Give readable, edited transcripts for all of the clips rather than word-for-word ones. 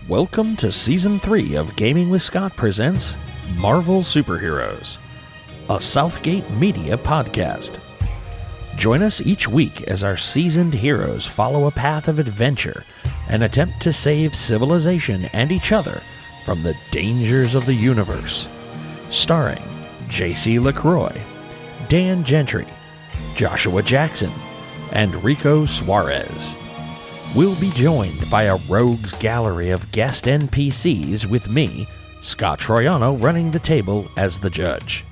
Welcome to Season 3 of Gaming with Scott presents Marvel Superheroes, a Southgate Media podcast. Join us each week as our seasoned heroes follow a path of adventure and attempt to save civilization and each other from the dangers of the universe. Starring J.C. LaCroix, Dan Gentry, Joshua Jackson, and Rico Suarez. We'll be joined by a rogues gallery of guest NPCs with me, Scott Troiano, running the table as the judge.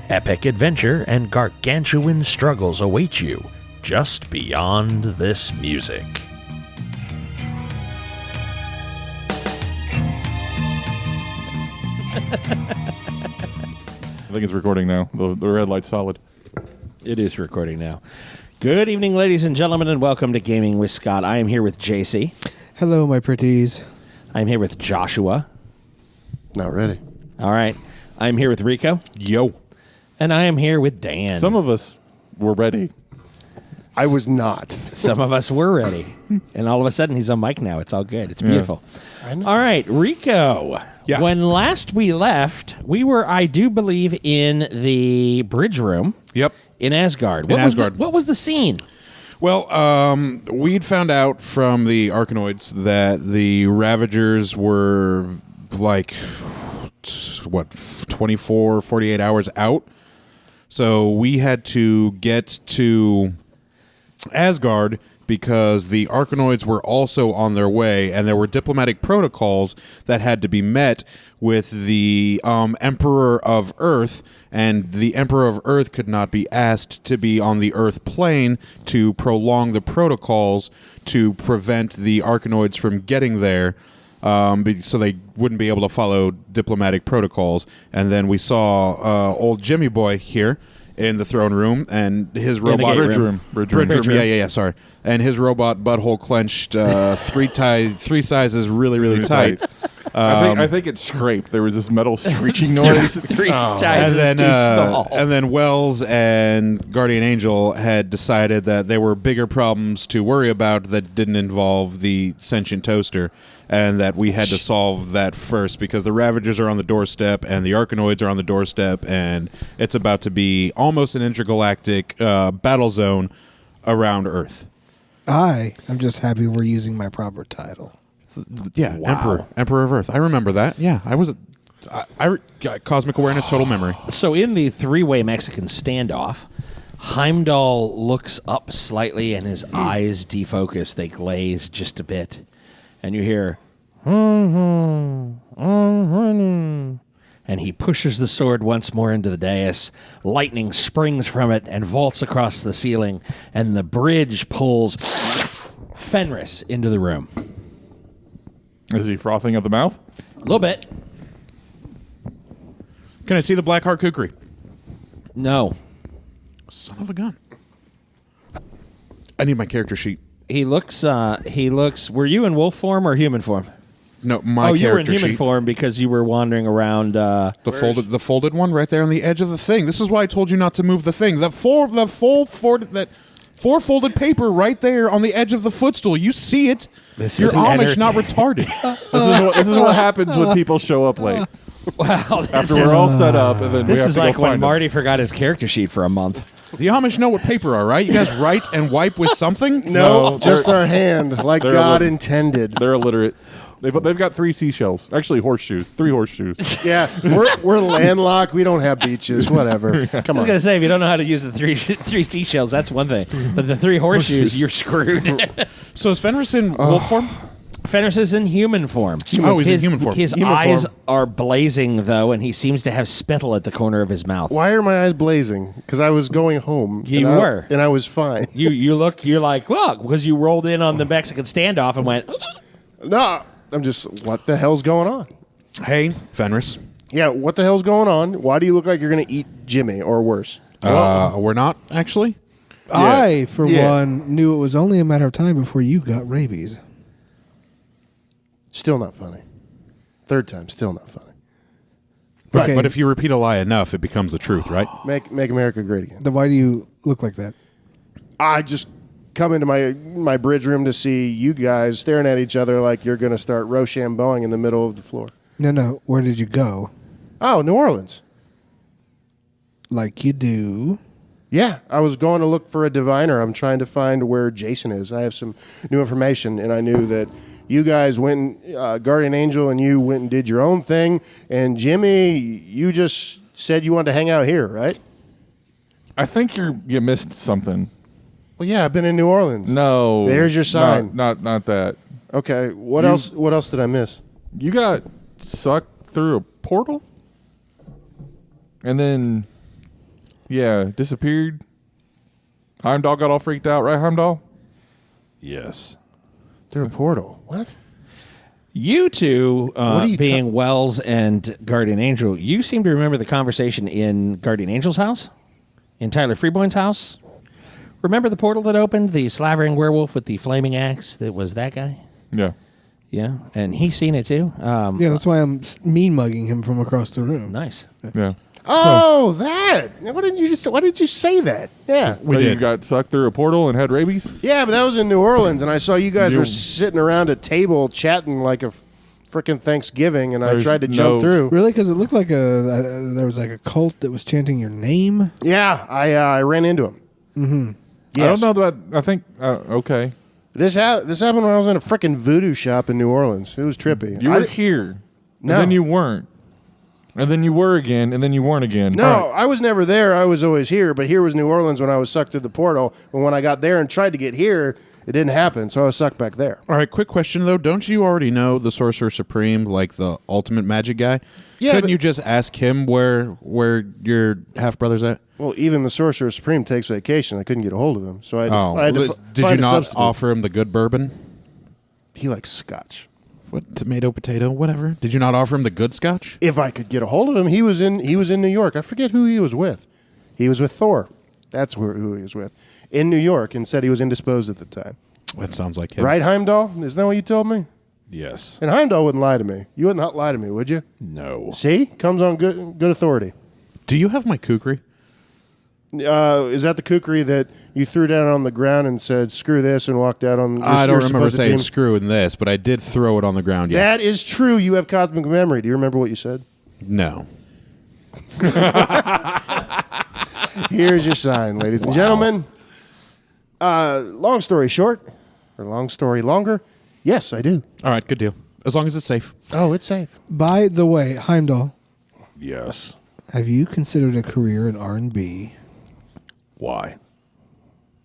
Epic adventure and gargantuan struggles await you just beyond this music. I think it's recording now. The red light's solid. It is recording now. Good evening, ladies and gentlemen, and welcome to Gaming with Scott. I am here with JC. Hello, my pretties. I'm here with Joshua. Not ready. All right. I'm here with Rico. Yo. And I am here with Dan. Some of us were ready. I was not. Some of us were ready. And all of a sudden, he's on mic now. It's all good. It's beautiful. I know. All right, Rico. Yeah. When last we left, we were, I do believe, in the bridge room. Yep. In Asgard. What was the scene? Well, we'd found out from the Arachnoids that the Ravagers were like, 24, 48 hours out. So we had to get to Asgard because the Arachnoids were also on their way, and there were diplomatic protocols that had to be met with the Emperor of Earth, and the Emperor of Earth could not be asked to be on the Earth plane to prolong the protocols to prevent the Arachnoids from getting there, so they wouldn't be able to follow diplomatic protocols. And then we saw old Jimmy Boy here in the throne room, and his robot Bridge room. Yeah, sorry. And his robot butthole clenched three sizes really tight. I think it scraped. There was this metal screeching noise. Three sizes too small. And then Wells and Guardian Angel had decided that there were bigger problems to worry about that didn't involve the sentient toaster, and that we had to solve that first because the Ravagers are on the doorstep and the Arachnoids are on the doorstep, and it's about to be almost an intergalactic battle zone around Earth. I'm just happy we're using my proper title. Yeah, Wow. Emperor of Earth. I remember that. Yeah, I was. I got cosmic awareness, total memory. So in the three-way Mexican standoff, Heimdall looks up slightly and his eyes defocus. They glaze just a bit. And you hear, and he pushes the sword once more into the dais. Lightning springs from it and vaults across the ceiling, and the bridge pulls Fenris into the room. Is he frothing at the mouth? A little bit. Can I see the Blackheart Kukri? No. Son of a gun. I need my character sheet. He looks, were you in wolf form or human form? No, my character sheet. You were in human form because you were wandering around. The folded one right there on the edge of the thing. This is why I told you not to move the thing. That four folded paper right there on the edge of the footstool. You see it. You're Amish, not retarded. This is what happens when people show up late. Wow. After we're all set up, and then we This have is to like go when find Marty forgot his character sheet for a month. The Amish know what paper are, right? You guys write and wipe with something? No, just our hand, like they're God illiterate. intended. They're illiterate. They've got 3 seashells. Actually, horseshoes. 3 horseshoes. Yeah, we're landlocked. We don't have beaches. Whatever. Come I was on. going to say, if you don't know how to use the three seashells, that's one thing. But the 3 horseshoes, you're screwed. So is Fenris in wolf form? Fenris is in human form. He's in human form. His Human eyes form. are blazing, though, and he seems to have spittle at the corner of his mouth. Why are my eyes blazing? Because I was going home. You were. and I was fine. You're like, well, because you rolled in on the Mexican standoff and went, No, I'm just. What the hell's going on? Hey, Fenris. Yeah, what the hell's going on? Why do you look like you're going to eat Jimmy or worse? We're not, actually. I, for one, knew it was only a matter of time before you got rabies. Still not funny. Third time, still not funny. Right, Okay. but if you repeat a lie enough, it becomes the truth, right? Make America great again. Then why do you look like that? I just come into my bridge room to see you guys staring at each other like you're going to start Rochambeauing in the middle of the floor. No. Where did you go? Oh, New Orleans. Like you do. Yeah, I was going to look for a diviner. I'm trying to find where Jason is. I have some new information, and I knew that you guys went, Guardian Angel, and you went and did your own thing. And Jimmy, you just said you wanted to hang out here, right? I think you missed something. Well, yeah, I've been in New Orleans. No. There's your sign. Not that. Okay, what else? What else did I miss? You got sucked through a portal? And then, yeah, disappeared. Heimdall got all freaked out, right, Heimdall? Yes. Through a portal. What? You two, are you being Wells and Guardian Angel, you seem to remember the conversation in Guardian Angel's house? In Tyler Freeboyne's house? Remember the portal that opened? The slavering werewolf with the flaming axe that was that guy? Yeah. Yeah, and he's seen it too. Yeah, that's why I'm mean mugging him from across the room. Nice. Yeah. Oh, that! Why did you say that? Yeah, We did. You got sucked through a portal and had rabies? yeah, but that was in New Orleans, and I saw you guys were sitting around a table chatting like a frickin' Thanksgiving, and I tried to jump through. Really? Because it looked like there was like a cult that was chanting your name. Yeah, I ran into him. Mm-hmm. I don't know that. I think, okay. This happened when I was in a frickin' voodoo shop in New Orleans. It was trippy. You were here. No. And then you weren't. And then you were again, and then you weren't again. No, I was never there. I was always here. But here was New Orleans when I was sucked through the portal. But when I got there and tried to get here, it didn't happen. So I was sucked back there. All right, quick question, though. Don't you already know the Sorcerer Supreme, like the ultimate magic guy? Yeah, Couldn't but- you just ask him where your half-brother's at? Well, even the Sorcerer Supreme takes vacation. I couldn't get a hold of him. So I had to did you find a not substitute. offer him the good bourbon? He likes scotch. What, tomato, potato, whatever? Did you not offer him the good scotch? If I could get a hold of him, he was in New York. I forget who he was with. He was with Thor. That's who he was with. In New York, and said he was indisposed at the time. That sounds like him. Right, Heimdall? Isn't that what you told me? Yes. And Heimdall wouldn't lie to me. You wouldn't lie to me, would you? No. See? Comes on good authority. Do you have my kukri? Is that the kukri that you threw down on the ground and said, screw this, and walked out on I don't remember saying team? screw in this, but I did throw it on the ground, yeah. That is true. You have cosmic memory. Do you remember what you said? No. Here's your sign, ladies and gentlemen. Long story short, or long story longer, yes, I do. All right, good deal. As long as it's safe. Oh, it's safe. By the way, Heimdall, Yes. have you considered a career in R&B? Why?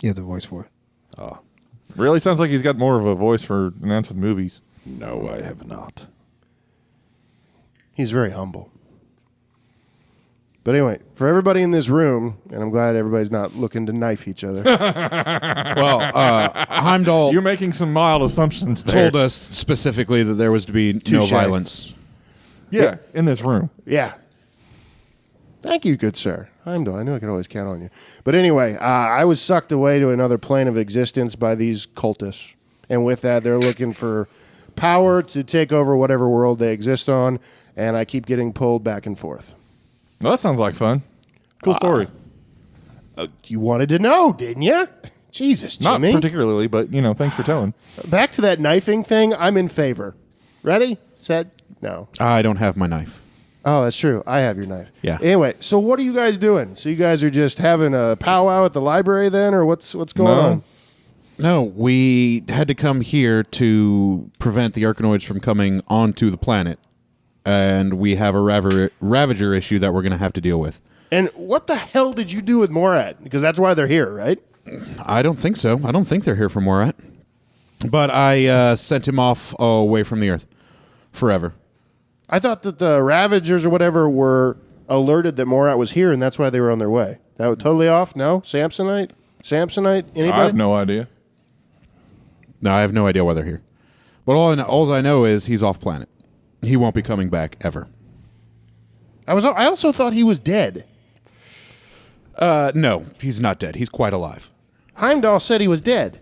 You have the voice for it. Really sounds like he's got more of a voice for announcing movies. No, I have not. He's very humble. But anyway, for everybody in this room, and I'm glad everybody's not looking to knife each other. Well, Heimdall You're making some mild assumptions there. told us specifically that there was to be no Touche. violence. Yeah, in this room. Yeah. Thank you, good sir. Heimdall, I knew I could always count on you. But anyway, I was sucked away to another plane of existence by these cultists. And with that, they're looking for power to take over whatever world they exist on, and I keep getting pulled back and forth. Well, that sounds like fun. Cool story. You wanted to know, didn't you? Jesus, Not Jimmy. particularly, but, thanks for telling. Back to that knifing thing, I'm in favor. Ready? Set? No. I don't have my knife. Oh, that's true. I have your knife. Yeah. Anyway, so what are you guys doing? So you guys are just having a powwow at the library then, or what's going on? No, we had to come here to prevent the Arcanoids from coming onto the planet. And we have a Ravager issue that we're going to have to deal with. And what the hell did you do with Morat? Because that's why they're here, right? I don't think so. I don't think they're here for Morat. But I sent him off away from the Earth forever. I thought that the Ravagers or whatever were alerted that Morat was here, and that's why they were on their way. That was totally off? No? Samsonite? Anybody? I have no idea. No, I have no idea why they're here. But all I know is he's off planet. He won't be coming back ever. I also thought he was dead. No, he's not dead. He's quite alive. Heimdall said he was dead.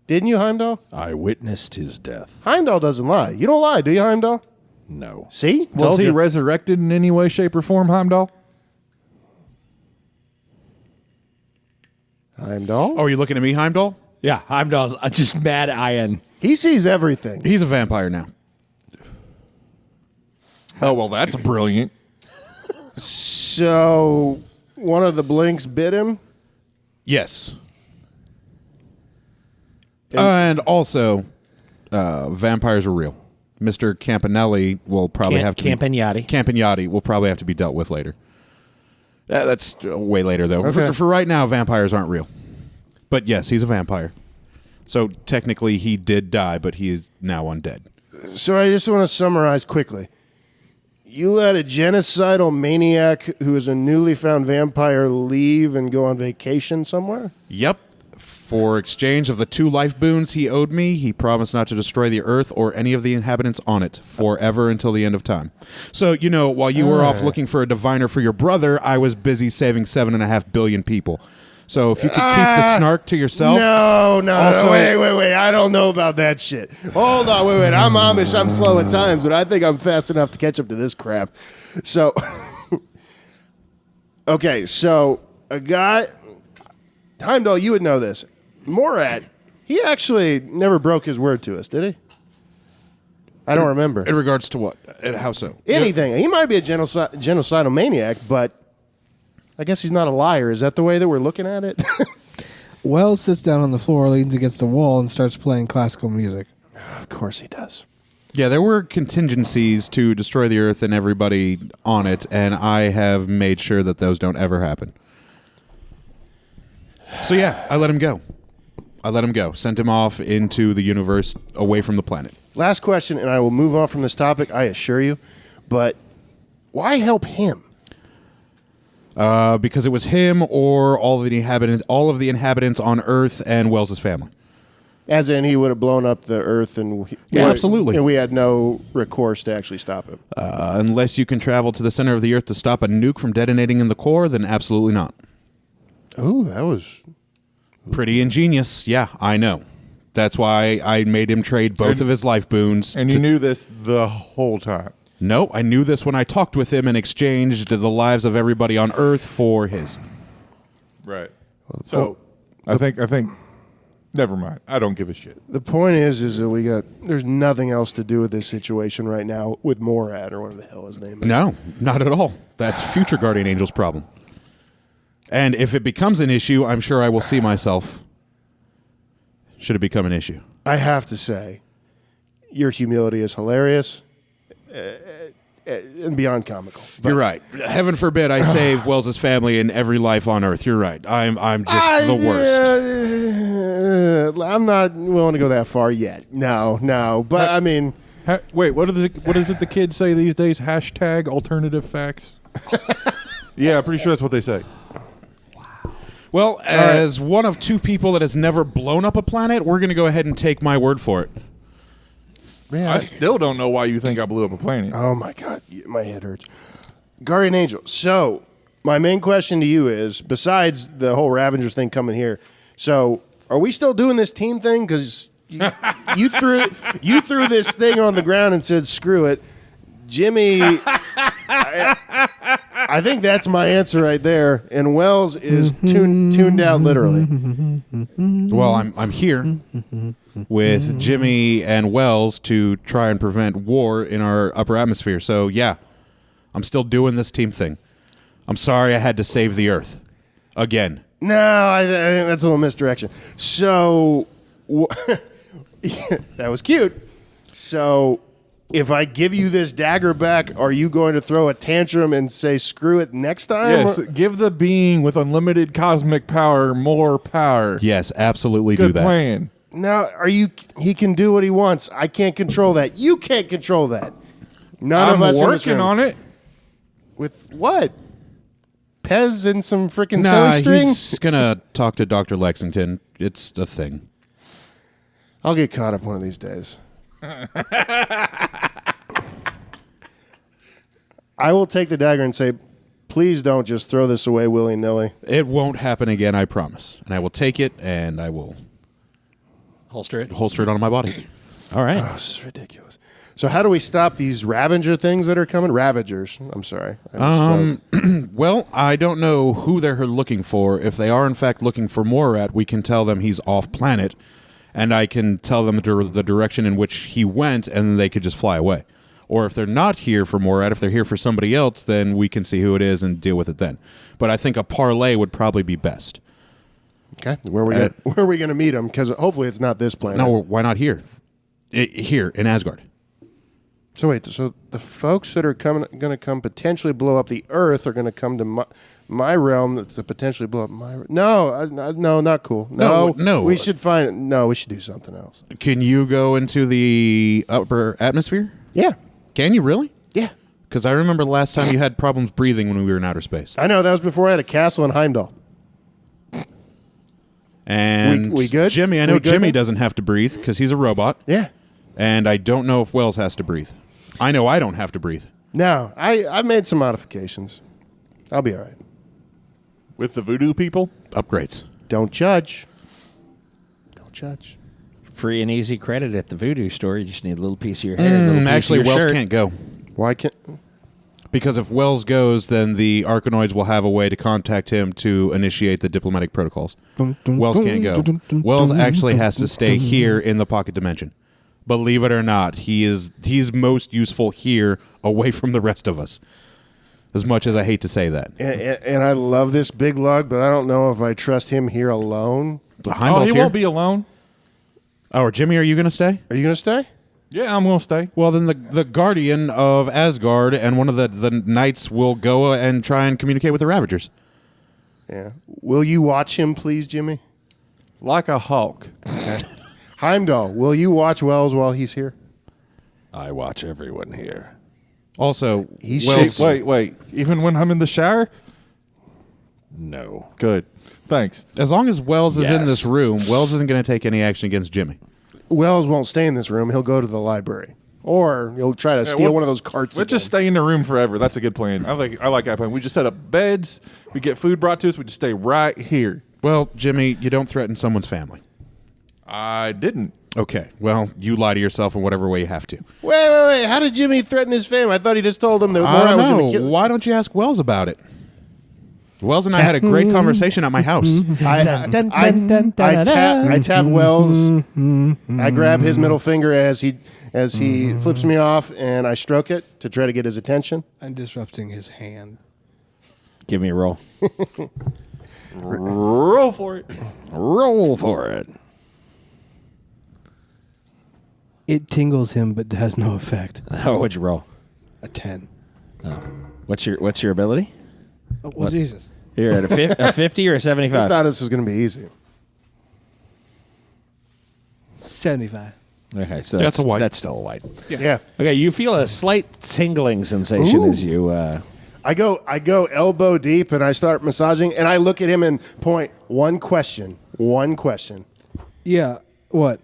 Didn't you, Heimdall? I witnessed his death. Heimdall doesn't lie. You don't lie, do you, Heimdall? No. See? Was Told he you. resurrected in any way, shape, or form, Heimdall? Heimdall? Oh, are you looking at me, Heimdall? Yeah, Heimdall's just mad eyeing. He sees everything. He's a vampire now. Oh, well, that's brilliant. So one of the blinks bit him? Yes. And also, vampires are real. Mr. Campanelli will probably have to Campagnati will probably have to be dealt with later. That's way later, though. Okay. For right now, vampires aren't real. But yes, he's a vampire. So technically, he did die, but he is now undead. So I just want to summarize quickly. You let a genocidal maniac who is a newly found vampire leave and go on vacation somewhere? Yep. For exchange of the 2 life boons he owed me, he promised not to destroy the earth or any of the inhabitants on it forever until the end of time. So, while you were off looking for a diviner for your brother, I was busy saving 7.5 billion people. So if you could keep the snark to yourself. No, wait. I don't know about that shit. Hold on, wait. I'm Amish. I'm slow at times, but I think I'm fast enough to catch up to this crap. So, okay, so a guy, Heimdall, you would know this. Morad, he actually never broke his word to us, did he? I don't remember. In regards to what? How so? Anything. He might be a genocidal maniac, but I guess he's not a liar. Is that the way that we're looking at it? Wells sits down on the floor, leans against the wall, and starts playing classical music. Of course he does. Yeah, there were contingencies to destroy the earth and everybody on it, and I have made sure that those don't ever happen. So yeah, I let him go. Sent him off into the universe, away from the planet. Last question, and I will move on from this topic, I assure you. But why help him? Because it was him or all of the inhabitants on Earth and Wells's family. As in, he would have blown up the Earth, and absolutely. And we had no recourse to actually stop him. Unless you can travel to the center of the Earth to stop a nuke from detonating in the core, then absolutely not. Oh, that was pretty ingenious. Yeah, I know. That's why I made him trade both of his life boons. And you knew this the whole time. No, I knew this when I talked with him and exchanged the lives of everybody on Earth for his. Right. So I think never mind. I don't give a shit. The point is that there's nothing else to do with this situation right now with Morad or whatever the hell his name is. No, not at all. That's future Guardian Angel's problem. And if it becomes an issue, I'm sure I will see myself. Should it become an issue? I have to say, your humility is hilarious and beyond comical. But you're right. Heaven forbid I save Wells's family and every life on Earth. You're right. I'm just the worst. I'm not willing to go that far yet. No. But I mean, wait. What is it the kids say these days? Hashtag alternative facts. Yeah, I'm pretty sure that's what they say. Well, as one of 2 people that has never blown up a planet, we're going to go ahead and take my word for it. Man, I still don't know why you think I blew up a planet. Oh, my God. My head hurts. Guardian Angel. So, my main question to you is, besides the whole Ravengers thing coming here, so are we still doing this team thing? Because you threw this thing on the ground and said, screw it. Jimmy, I think that's my answer right there. And Wells is tuned out literally. Well, I'm here with Jimmy and Wells to try and prevent war in our upper atmosphere. So, yeah, I'm still doing this team thing. I'm sorry I had to save the Earth. Again. No, I think that's a little misdirection. So, that was cute. So, if I give you this dagger back, are you going to throw a tantrum and say screw it next time? Yes, give the being with unlimited cosmic power more power. Yes, absolutely. Good do that. plan. Now, he can do what he wants. I can't control that. You can't control that. None of us in this working room. on it. With what? Pez and some freaking silly string? He's going to talk to Dr. Lexington. It's a thing. I'll get caught up one of these days. I will take the dagger and say, please don't just throw this away willy-nilly. It won't happen again, I promise. And I will take it, and I will Holster it. holster it on my body. All right. Oh, this is ridiculous. So how do we stop these Ravager things that are coming? Ravagers. I'm sorry. Well, I don't know who they're looking for. If they are in fact looking for Morat, we can tell them he's off planet, and I can tell them the direction in which he went, and they could just fly away. Or if they're not here for Morat, if they're here for somebody else, then we can see who it is and deal with it then. But I think a parlay would probably be best. Okay. Where are we going to meet him? Because hopefully it's not this planet. No, why not here? Here in Asgard. So wait, so the folks that are going to come potentially blow up the Earth are going to come to my realm to potentially blow up my. No, not cool. No. We should find. No, we should do something else. Can you go into the upper atmosphere? Yeah. Can you really? Yeah. Because I remember the last time you had problems breathing when we were in outer space. I know that was before I had a castle in Heimdall. And we good? Jimmy, I know Jimmy now? doesn't have to breathe because he's a robot. Yeah. And I don't know if Wells has to breathe. I know I don't have to breathe. No, I made some modifications. I'll be all right. With the voodoo people? Upgrades. Don't judge. Don't judge. Free and easy credit at the voodoo store. You just need a little piece of your hair. A little piece Actually, of your Wells shirt. can't go. Why can't? Because if Wells goes, then the Arcanoids will have a way to contact him to initiate the diplomatic protocols. Wells can't go. Wells actually has to stay here in the pocket dimension. Believe it or not, he's most useful here away from the rest of us. As much as I hate to say that. And I love this big lug, but I don't know if I trust him here alone. Heimdall's he here. won't be alone. Oh, Jimmy, are you going to stay? Are you going to stay? Yeah, I'm going to stay. Well, then the Guardian of Asgard and one of the knights will go and try and communicate with the Ravagers. Yeah. Will you watch him, please, Jimmy? Like a hawk. Okay. Heimdall, will you watch Wells while he's here? I watch everyone here. Also, He's Wells, shaped- Wait. Even when I'm in the shower? No. Good. Thanks. as long as Wells is in Yes. this room, Wells isn't going to take any action against Jimmy. Wells won't stay in this room. He'll go to the library. Or he'll try to steal we'll- one of those carts. Let's just stay in the room forever. That's a good plan. I like that plan. We just set up beds. We get food brought to us. We just stay right here. Well, Jimmy, you don't threaten someone's family. I didn't. Okay, well, you lie to yourself in whatever way you have to. Wait. How did Jimmy threaten his family? I thought he just told him that I Morat don't was going know. to kill Why don't you ask Wells about it? Wells and I had a great conversation at my house. I tap Wells. I grab his middle finger as he flips me off, and I stroke it to try to get his attention. I'm disrupting his hand. Give me a roll. Roll for it. Roll for it. It tingles him, but has no effect. Oh, what'd you roll? A 10. What's your ability? Oh, well, Jesus. You're at a 50 or a I 75? thought this was going to be easy. 75. Okay, so That's a white. That's still a white. Yeah. Okay, you feel a slight tingling sensation as you. I go elbow deep, and I start massaging, and I look at him and point one question. Yeah. What?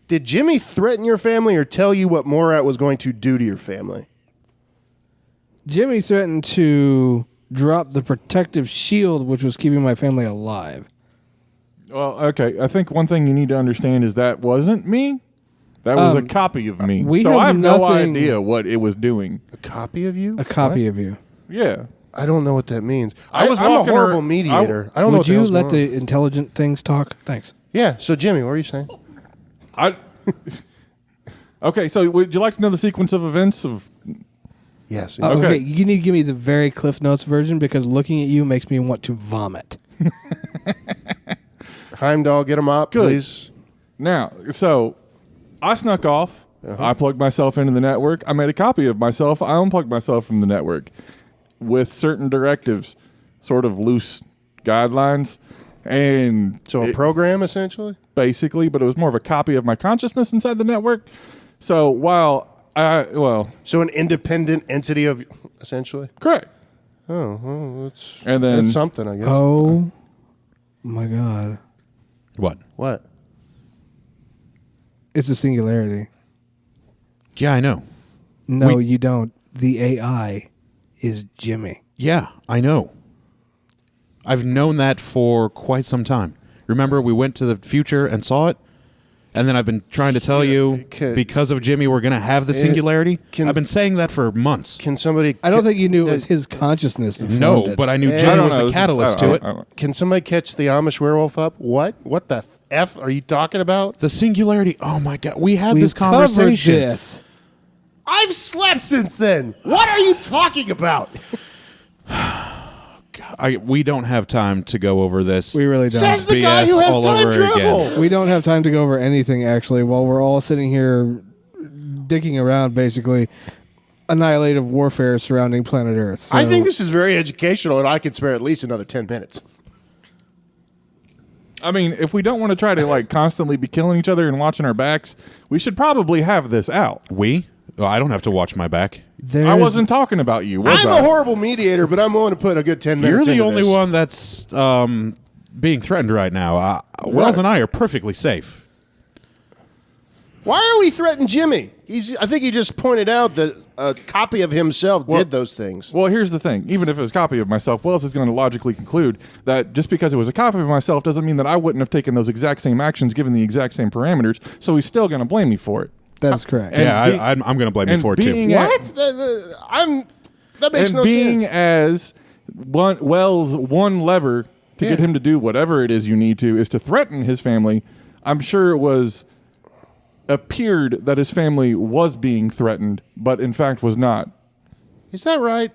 Did Jimmy threaten your family or tell you what Morat was going to do to your family? Jimmy threatened to drop the protective shield, which was keeping my family alive. Well, okay. I think one thing you need to understand is that wasn't me. That was a copy of me. we So have I have no nothing- idea what it was doing. A copy of you? A copy of you. Yeah. I don't know what that means. I was I'm a walking horrible ar- mediator. I don't know Would what the you hell's let going on. the intelligent things talk? Thanks. Yeah, so Jimmy, what were you saying? Okay, so would you like to know the sequence of events of Yes. Okay. Okay, you need to give me the very Cliff Notes version because looking at you makes me want to vomit. Heimdall, get him up, please. now? So I snuck off. I plugged myself into the network. I made a copy of myself. I unplugged myself from the network with certain directives, sort of loose guidelines, and So a it- program, essentially? basically, but it was more of a copy of my consciousness inside the network. So while So an independent entity of, essentially? correct. Oh, well, that's, And then- that's something, I guess. Oh my God. What? What? It's a singularity. Yeah, I know. No, you don't. The AI is Jimmy. Yeah, I know. I've known that for quite some time. Remember, we went to the future and saw it? And then I've been trying to tell you, because of Jimmy, we're going to have the singularity. I've been saying that for months. Can somebody... I don't think you knew it was his consciousness that No, formed it. but I knew Jimmy was the catalyst to it. Can somebody catch the Amish werewolf up? What? What the F are you talking about? The singularity. Oh, my God. We had We've this conversation. covered this. I've slept since then. What are you talking about? We don't have time to go over this. We really don't. Says the guy who has all time over travel. again. We don't have time to go over anything, actually, while we're all sitting here digging around, basically, annihilative warfare surrounding planet Earth. So I think this is very educational, and I could spare at least another 10 minutes. I mean, if we don't want to try to like constantly be killing each other and watching our backs, we should probably have this out. Well, I don't have to watch my back. I wasn't talking about you. Was I'm I? a horrible mediator, but I'm willing to put a good 10 You're minutes the into only this. one that's being threatened right now. Wells and I are perfectly safe. Why are we threatening Jimmy? I think he just pointed out that a copy of himself did those things. Well, here's the thing. Even if it was a copy of myself, Wells is going to logically conclude that just because it was a copy of myself doesn't mean that I wouldn't have taken those exact same actions given the exact same parameters, so he's still going to blame me for it. That's correct. And I'm going to blame you for it, too. What? That makes no being sense. as Wells' one lever to get him to do whatever it is you need to is to threaten his family, I'm sure it appeared that his family was being threatened, but in fact was not. Is that right?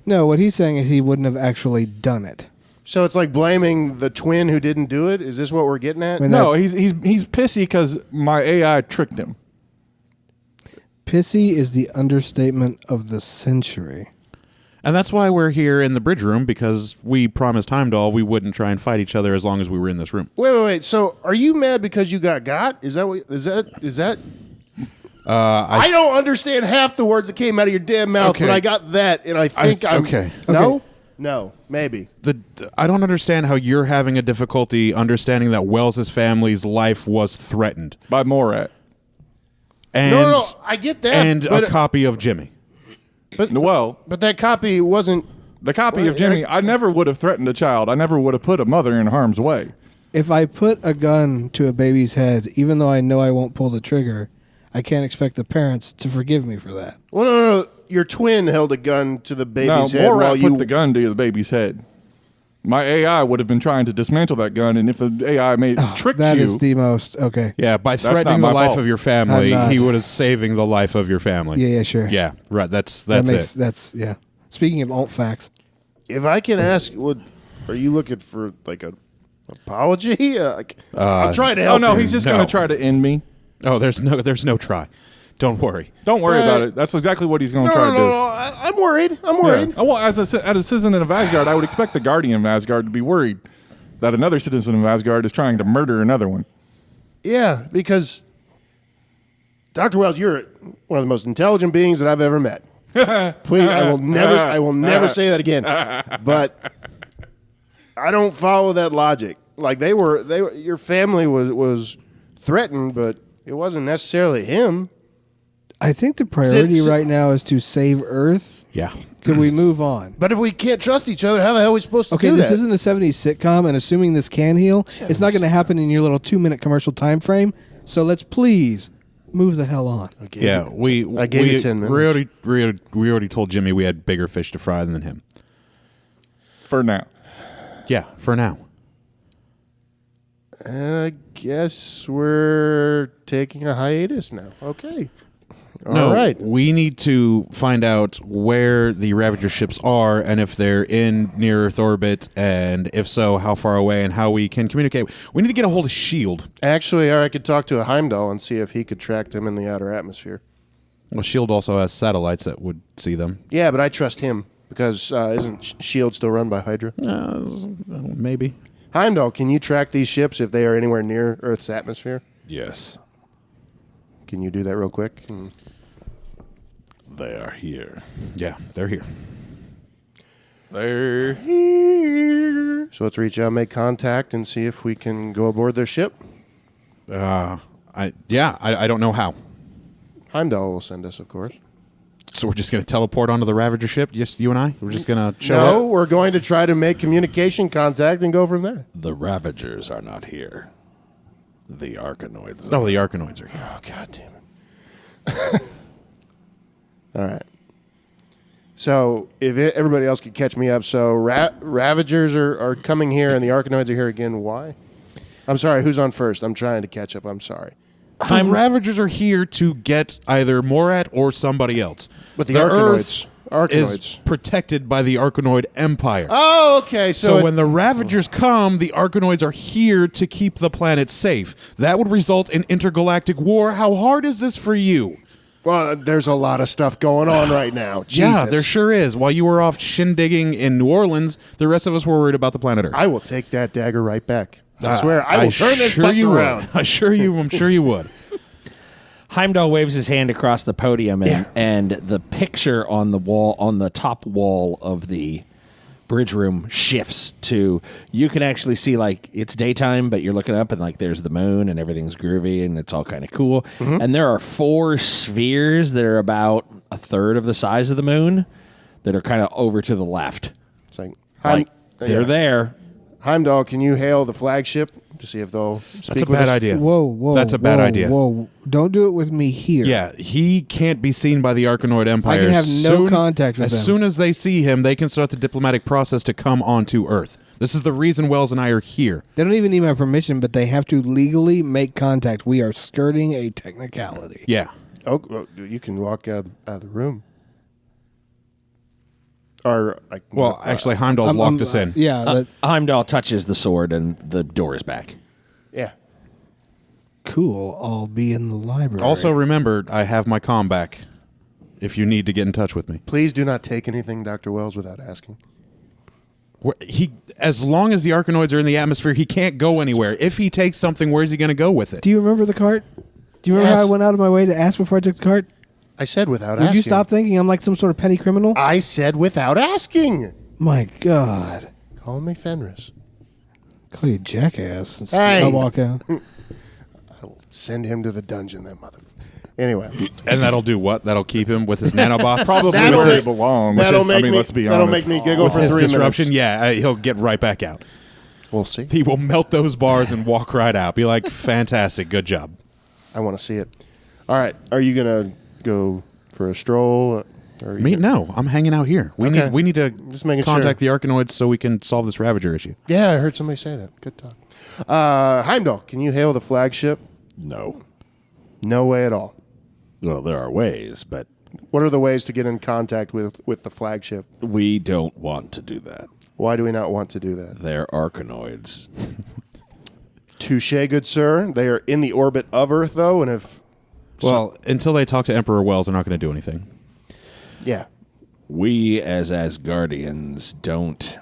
No, what he's saying is he wouldn't have actually done it. So it's like blaming the twin who didn't do it? Is this what we're getting at? I mean, No, he's pissy because my AI tricked him. Pissy is the understatement of the century. And that's why we're here in the bridge room, because we promised Heimdall we wouldn't try and fight each other as long as we were in this room. Wait. So are you mad because you got? Is that? I don't understand half the words that came out of your damn mouth, Okay. but I got that, and I think I'm okay. No, no, maybe. I don't understand how you're having a difficulty understanding that Wells' family's life was threatened. By Morat. And, No, I get that. And but, a copy of Jimmy. Well, but that copy wasn't. the copy of Jimmy, I never would have threatened a child. I never would have put a mother in harm's way. If I put a gun to a baby's head, even though I know I won't pull the trigger, I can't expect the parents to forgive me for that. Well, no. Your twin held a gun to the baby's No, head while Morat you. put the gun to the baby's head. My AI would have been trying to dismantle that gun, and if the AI tricked That you, is the most okay. Yeah, by not threatening the my life fault. of your family, I'm not. he was saving the life of your family. Yeah, sure. Yeah, right. That's That it. That's yeah. Speaking of alt facts, If I can ask, are you looking for like an apology? I'm trying to help. oh no, you. he's just No. going to try to end me. Oh, there's no try. Don't worry. Don't worry about it. That's exactly what he's going to try to do. No. I'm worried. I'm worried. Yeah. Well, as a citizen of Asgard, I would expect the Guardian of Asgard to be worried that another citizen of Asgard is trying to murder another one. Yeah, because Dr. Wells, you're one of the most intelligent beings that I've ever met. Please, I will never say that again. But I don't follow that logic. Like your family was threatened, but it wasn't necessarily him. I think the priority right now is to save Earth. Yeah. Could we move on? But if we can't trust each other, how the hell are we supposed to Okay, do this that? isn't a 70s sitcom, and assuming this can heal, it's not going to happen in your little 2-minute commercial time frame. So let's please move the hell on. Yeah, I gave you 10 minutes. We already told Jimmy we had bigger fish to fry than him. For now. Yeah, for now. And I guess we're taking a hiatus now. Okay. No, All right. we need to find out where the Ravager ships are and if they're in near Earth orbit, and if so, how far away and how we can communicate. We need to get a hold of S.H.I.E.L.D. Actually, I could talk to a Heimdall and see if he could track them in the outer atmosphere. Well, S.H.I.E.L.D. also has satellites that would see them. Yeah, but I trust him because isn't S.H.I.E.L.D. still run by Hydra? Maybe. Heimdall, can you track these ships if they are anywhere near Earth's atmosphere? Yes, Can you do that real quick? they are here. Yeah, they're here. They're here. So let's reach out, make contact, and see if we can go aboard their ship. I don't know how. Heimdall will send us, of course. So we're just going to teleport onto the Ravager ship, just you and I? We're just going to show No, up? we're going to try to make communication contact and go from there. The Ravagers are not here. The Arcanoids. Oh, the Arcanoids are here. Oh, God damn it. All right. So if everybody else could catch me up, so Ravagers are coming here and the Arcanoids are here again. Why? I'm sorry, who's on first? I'm trying to catch up. I'm sorry. The Ravagers are here to get either Morat or somebody else. But the Earth Arcanoids is protected by the Arcanoid Empire. Oh, okay. So when the Ravagers come, the Arcanoids are here to keep the planet safe. That would result in intergalactic war. How hard is this for you? Well, there's a lot of stuff going on right now. Jesus. Yeah, there sure is. While you were off shindigging in New Orleans, the rest of us were worried about the planet Earth. I will take that dagger right back. I swear, I will turn this bus around. I'm sure you would. Heimdall waves his hand across the podium, and the picture on the wall, on the top wall of the bridge room, shifts to, you can actually see, like, it's daytime, but you're looking up and, like, there's the moon and everything's groovy and it's all kind of cool. Mm-hmm. And there are 4 spheres that are about a third of the size of the moon that are kind of over to the left. It's like, they're there. Heimdall, can you hail the flagship to see if they'll speak That's a with bad us? idea. Whoa. That's a bad idea. Whoa. Don't do it with me here. Yeah, he can't be seen by the Arcanoid Empire. I can have no contact with them. As soon as they see him, they can start the diplomatic process to come onto Earth. This is the reason Wells and I are here. They don't even need my permission, but they have to legally make contact. We are skirting a technicality. Yeah. Oh, well, you can walk out of the room. Or Actually, Heimdall's locked us in. Heimdall touches the sword and the door is back. Yeah. Cool. I'll be in the library. Also, remember, I have my comm back if you need to get in touch with me. Please do not take anything, Dr. Wells, without asking. As long as the Arcanoids are in the atmosphere, he can't go anywhere. If he takes something, where's he going to go with it? Do you remember the cart? Do you remember how I went out of my way to ask before I took the cart? I said without Would asking. you stop thinking I'm like some sort of petty criminal? I said without asking. My God. Call me Fenris. Call you jackass. Hey. I'll walk out. I will send him to the dungeon, that mother. Anyway. And that'll do what? That'll keep him with his nanobots? Probably That'll where make- they belong. That'll Let's make be honest. That'll make me giggle with for his 3 disruption? minutes. Yeah, he'll get right back out. We'll see. He will melt those bars and walk right out. Be like, fantastic, good job. I want to see it. All right. Are you going to go for a stroll? Or Me? No, I'm hanging out here. We Okay. need to Just making contact the Arcanoids so we can solve this Ravager issue. Yeah, I heard somebody say that. Good talk. Heimdall, can you hail the flagship? No. No way at all. Well, there are ways, but What are the ways to get in contact with the flagship? we don't want to do that. Why do we not want to do that? They're Arcanoids. Touche, good sir. They are in the orbit of Earth, though, and if... Well, until they talk to Emperor Wells, they're not going to do anything. Yeah. We, as Asgardians, don't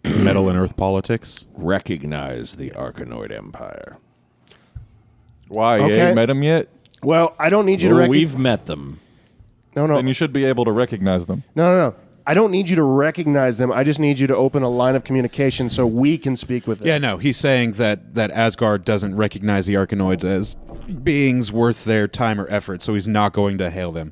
Meddle in Earth politics. recognize the Arcanoid Empire. Why? You Okay. ain't met them yet? Well, I don't need you to Well, recognize... we've met them. No. Then you should be able to recognize them. No. I don't need you to recognize them. I just need you to open a line of communication so we can speak with them. Yeah, no, he's saying that Asgard doesn't recognize the Arcanoids as beings worth their time or effort, so he's not going to hail them.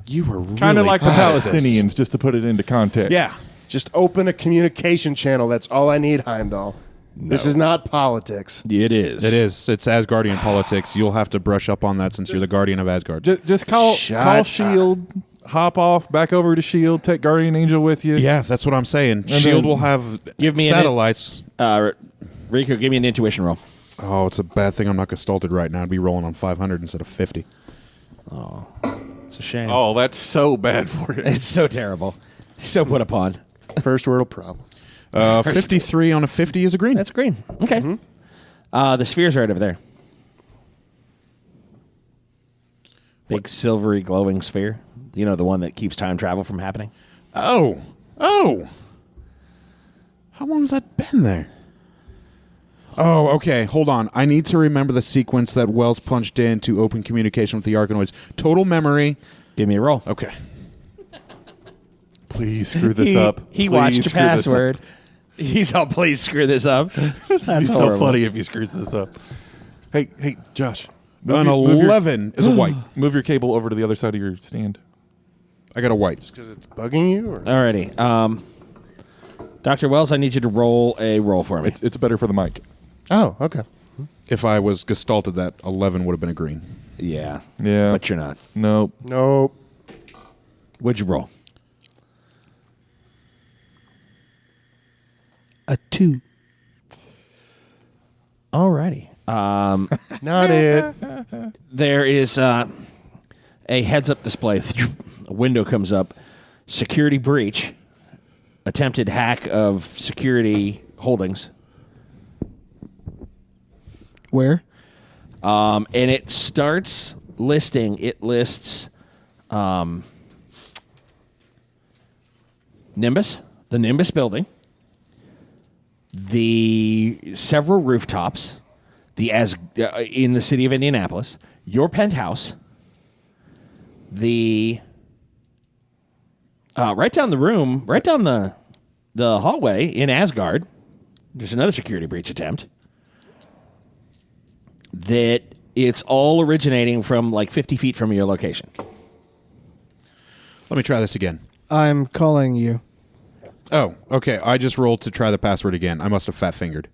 You were really Kind of like the bad at this. Palestinians, just to put it into context. Yeah. Just open a communication channel. That's all I need, Heimdall. This is not politics. It is. It is. It's Asgardian politics. You'll have to brush up on that since you're the guardian of Asgard. Just call Shut call up. Shield, hop off, back over to Shield, take Guardian Angel with you. Yeah, that's what I'm saying. Shield will have Give me an- satellites. Rico, give me an intuition roll. Oh, it's a bad thing I'm not gestalted right now. I'd be rolling on 500 instead of 50. It's a shame. Oh, that's so bad for you. It's so terrible. So put upon. First world problem. 53 on a 50 is a green. That's green. Okay. The sphere's right over there. Big silvery glowing sphere. You know, the one that keeps time travel from happening? Oh. How long has that been there? Oh, okay. Hold on. I need to remember the sequence that Wells punched in to open communication with the Arcanoids. Total memory. Give me a roll. Okay. Please screw this up. He Please watched your screw this up. password. He's all, please screw this up. That's It's so horrible. funny if he screws this up. Hey, Josh. An move your- 11 is a white. Move your cable over to the other side of your stand. I got a white. Because it's bugging you? Or? Alrighty. Dr. Wells, I need you to roll a roll for me. It's better for the mic. Oh, okay. If I was gestalted, that 11 would have been a green. Yeah. Yeah. But you're not. Nope. Nope. What'd you roll? A 2. Alrighty. Not it. There is a heads-up display. A window comes up. Security breach. Attempted hack of security holdings. Where? And it starts listing. It lists Nimbus, the Nimbus building, the several rooftops, in the city of Indianapolis, your penthouse, the right down the hallway in Asgard. There's another security breach attempt. That it's all originating from like 50 feet from your location. Let me try this again. I'm calling you. Oh, okay. I just rolled to try the password again. I must have fat-fingered.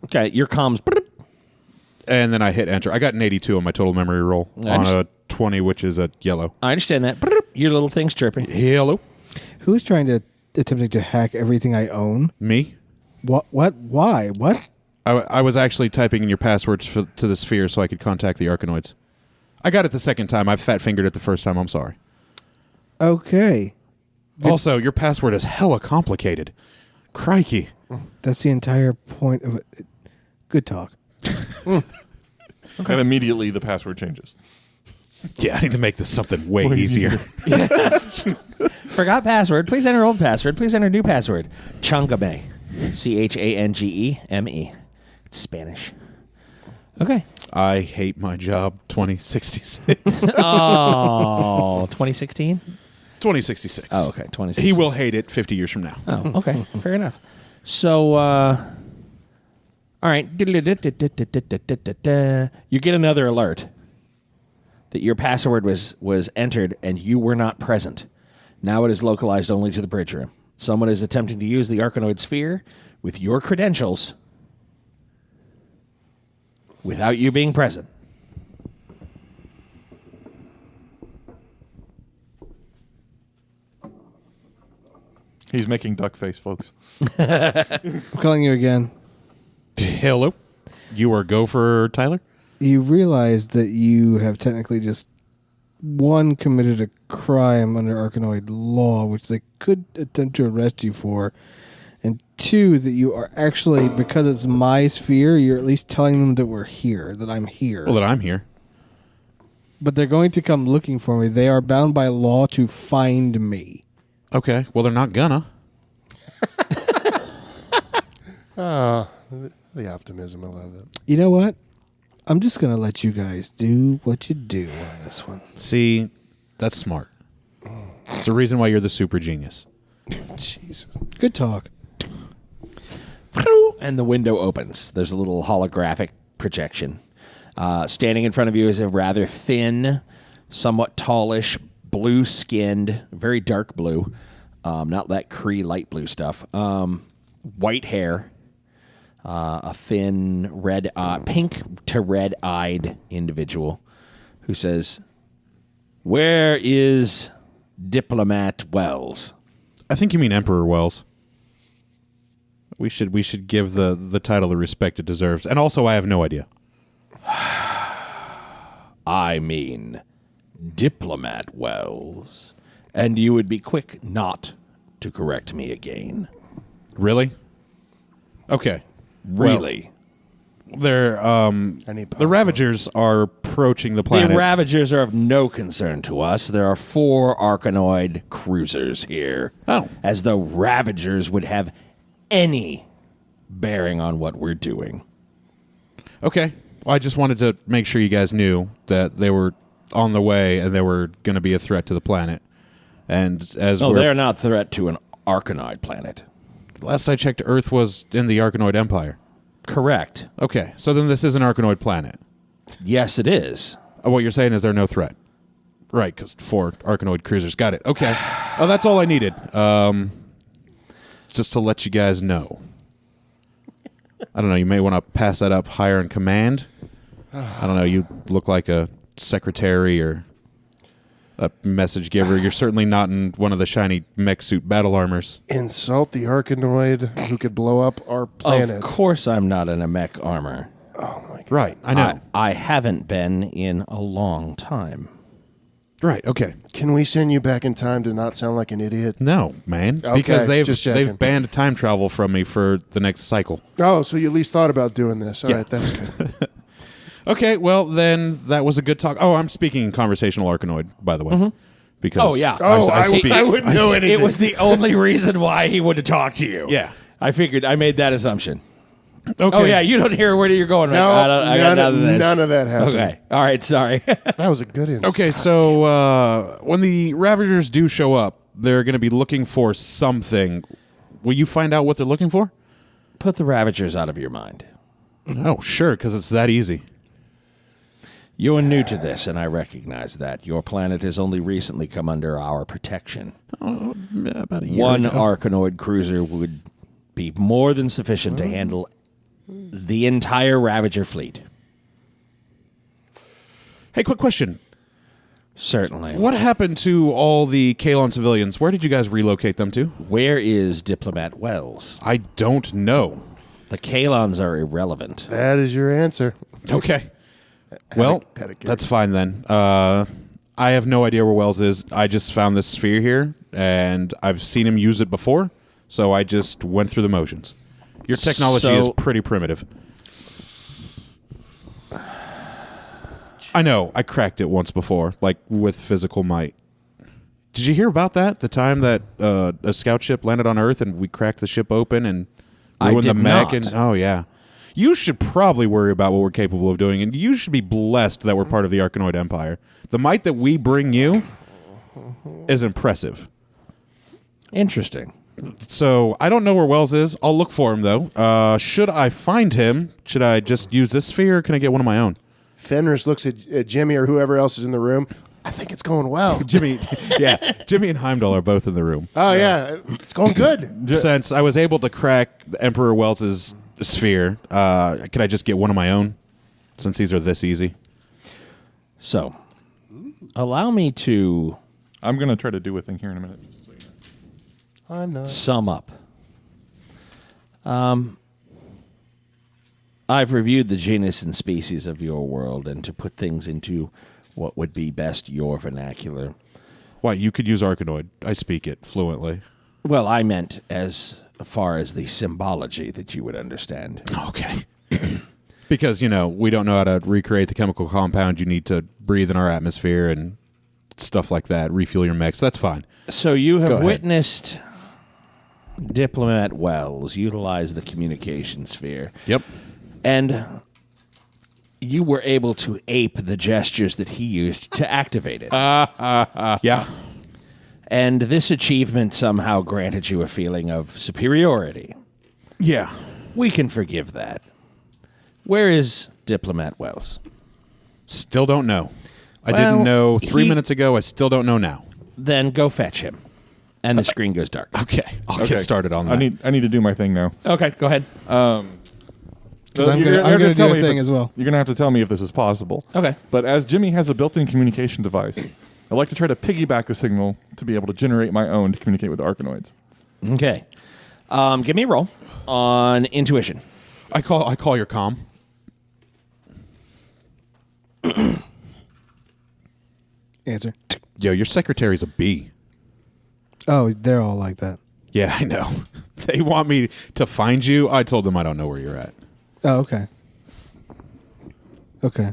Okay, your comms. And then I hit enter. I got an 82 on my total memory roll on a 20, which is a yellow. I understand that. Your little thing's chirping. Hello? Who's attempting to hack everything I own? Me? What? Why? What? I was actually typing in your passwords to the sphere so I could contact the Arcanoids. I got it the second time. I fat-fingered it the first time. I'm sorry. Okay. Also, your password is hella complicated. Crikey. That's the entire point of it. Good talk. And immediately the password changes. Yeah, I need to make this something way easier. Forgot password. Please enter old password. Please enter new password. Changame. Changeme. It's Spanish. Okay. I hate my job. 2066. Oh, 2016? 2066. Oh, okay. 2016. He will hate it 50 years from now. Oh, okay. Fair enough. So, all right. You get another alert that your password was entered and you were not present. Now it is localized only to the bridge room. Someone is attempting to use the Arcanoid sphere with your credentials without you being present. He's making duck face, folks. I'm calling you again. Hello? You are Gopher Tyler? You realize that you have technically just, one, committed a crime under Arcanoid law, which they could attempt to arrest you for, and two, that you are actually, because it's my sphere, you're at least telling them that we're here, that I'm here. Well, that I'm here. But they're going to come looking for me. They are bound by law to find me. Okay. Well, they're not gonna. The optimism, I love it. You know what? I'm just going to let you guys do what you do on this one. See, that's smart. It's the reason why you're the super genius. Jesus. Good talk. And the window opens. There's a little holographic projection. Standing in front of you is a rather thin, somewhat tallish, blue-skinned, very dark blue, not that Cree light blue stuff, white hair, a thin, pink to red-eyed individual who says, "Where is Diplomat Wells?" I think you mean Emperor Wells. We should give the title the respect it deserves. And also, I have no idea. I mean Diplomat Wells. And you would be quick not to correct me again. Really? Okay. Really? They're the Ravagers are approaching the planet. The Ravagers are of no concern to us. There are 4 Arcanoid cruisers here. Oh. As though Ravagers would have any bearing on what we're doing. Okay. Well, I just wanted to make sure you guys knew that they were on the way and they were going to be a threat to the planet. And as they're not a threat to an Arcanoid planet. Last I checked, Earth was in the Arcanoid Empire. Correct. Okay, so then this is an Arcanoid planet. Yes, it is. What you're saying is they're no threat. Right, because 4 Arcanoid cruisers. Got it. Okay. Oh, that's all I needed. Just to let you guys know. I don't know. You may want to pass that up higher in command. I don't know. You look like a secretary or a message giver. You're certainly not in one of the shiny mech suit battle armors. Insult the Arkanoid who could blow up our planet. Of course I'm not in a mech armor. Oh, my God. Right. I know. I haven't been in a long time. Right. Okay. Can we send you back in time to not sound like an idiot? No, man. Okay, Because just checking. they've banned time travel from me for the next cycle. Oh, so you at least thought about doing this. All Yeah. right, that's good. Okay, well, then that was a good talk. Oh, I'm speaking conversational Arkanoid, by the way. Because Oh, yeah. I speak. wouldn't know anything. It was the only reason why he would have talked to you. Yeah. I figured. I made that assumption. Okay. Oh, yeah. You don't hear where you're going right No, I got none of this. none of that happened. Okay. All right. Sorry. That was a good insight. Okay, so when the Ravagers do show up, they're going to be looking for something. Will you find out what they're looking for? Put the Ravagers out of your mind. Oh, sure, because it's that easy. You're new to this, and I recognize that. Your planet has only recently come under our protection. About a year One ago. Arkanoid cruiser would be more than sufficient to handle the entire Ravager fleet. Hey, quick question. Certainly. What happened to all the Kalon civilians? Where did you guys relocate them to? Where is Diplomat Wells? I don't know. The Kalons are irrelevant. That is your answer. Okay. Well, had a carrot. that's fine then. I have no idea where Wells is. I just found this sphere here, and I've seen him use it before, so I just went through the motions. Your technology is pretty primitive. I know. I cracked it once before, like with physical might. Did you hear about that? The time that a scout ship landed on Earth and we cracked the ship open and I ruined the did mech? not. And oh yeah, you should probably worry about what we're capable of doing, and you should be blessed that we're part of the Arkanoid Empire. The might that we bring you is impressive. Interesting. So I don't know where Wells is. I'll look for him though. Should I find him? Should I just use this sphere? Or can I get one of my own? Fenris looks at Jimmy or whoever else is in the room. I think it's going well. Jimmy, yeah, Jimmy and Heimdall are both in the room. Oh, yeah. It's going good. Since I was able to crack Emperor Wells's sphere, can I just get one of my own? Since these are this easy. So, allow me to I'm going to try to do a thing here in a minute. Just so you know. I'm not. sum up. I've reviewed the genus and species of your world, and to put things into what would be best your vernacular. Why, you could use Arkanoid. I speak it fluently. Well, I meant as far as the symbology that you would understand. Okay. Because, we don't know how to recreate the chemical compound you need to breathe in our atmosphere and stuff like that, refuel your mechs. That's fine. So you Go have ahead. witnessed Diplomat Wells utilize the communication sphere. Yep. And you were able to ape the gestures that he used to activate it. Yeah. And this achievement somehow granted you a feeling of superiority. Yeah. We can forgive that. Where is Diplomat Wells? Still don't know. I Well, didn't know 3 he- minutes ago. I still don't know now. Then go fetch him. And the screen goes dark. Okay. I'll Okay. get started on that. I need to do my thing now. Okay, go ahead. Because I'm gonna do a thing as well. You're going to have to tell me if this is possible. Okay. But as Jimmy has a built-in communication device, I like to try to piggyback the signal to be able to generate my own to communicate with the Arkanoids. Okay. Give me a roll on intuition. I call your comm. Answer. Yo, your secretary's a bee. Oh, they're all like that. Yeah, I know. They want me to find you. I told them I don't know where you're at. Oh, okay. Okay.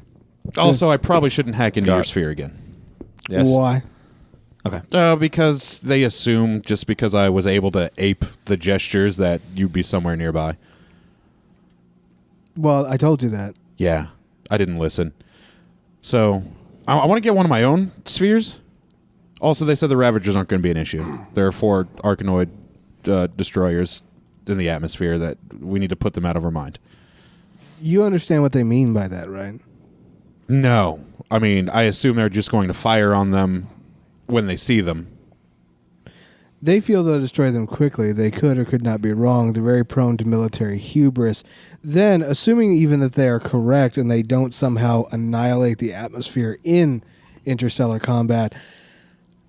Also, I probably shouldn't hack into your Scott. sphere again. Yes. Why? Okay. Because they assume just because I was able to ape the gestures that you'd be somewhere nearby. Well, I told you that. Yeah, I didn't listen. So, I want to get one of my own spheres. Also, they said the Ravagers aren't going to be an issue. There are 4 Arkanoid destroyers in the atmosphere that we need to put them out of our mind. You understand what they mean by that, right? No. I mean, I assume they're just going to fire on them when they see them. They feel they'll destroy them quickly. They could or could not be wrong. They're very prone to military hubris. Then, assuming even that they are correct and they don't somehow annihilate the atmosphere in interstellar combat,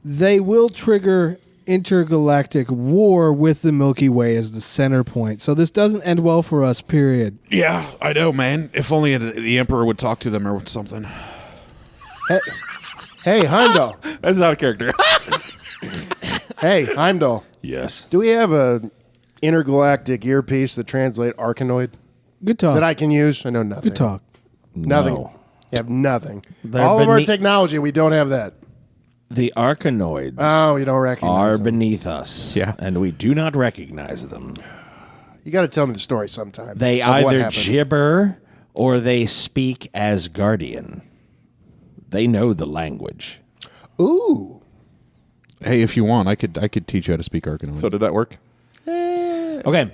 they will trigger intergalactic war with the Milky Way as the center point. So this doesn't end well for us, period. Yeah, I know, man. If only the Emperor would talk to them or something. Hey, Heimdall. That's out of character. Hey, Heimdall. Yes. Do we have a intergalactic earpiece that translate Arkanoid Good talk. that I can use? I know nothing. Good talk. Nothing. No. You have nothing. They're All of our beneath- technology, we don't have that. The Arkanoids Oh, you don't recognize are them. beneath us. Yeah. And we do not recognize them. You got to tell me the story sometime. They of what either happened. gibber or they speak as Guardian. They know the language. Ooh. Hey, if you want, I could teach you how to speak Arkanoid. So did that work? Okay.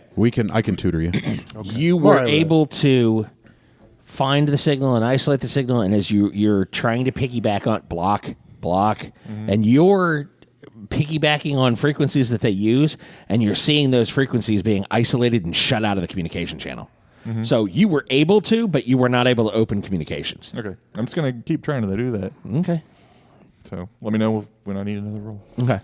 I can tutor you. You were Right. able to find the signal and isolate the signal, and as you're trying to piggyback on block, and you're piggybacking on frequencies that they use, and you're seeing those frequencies being isolated and shut out of the communication channel. So you were able to, but you were not able to open communications. Okay. I'm just going to keep trying to do that. Okay. So let me know when I need another roll. Okay.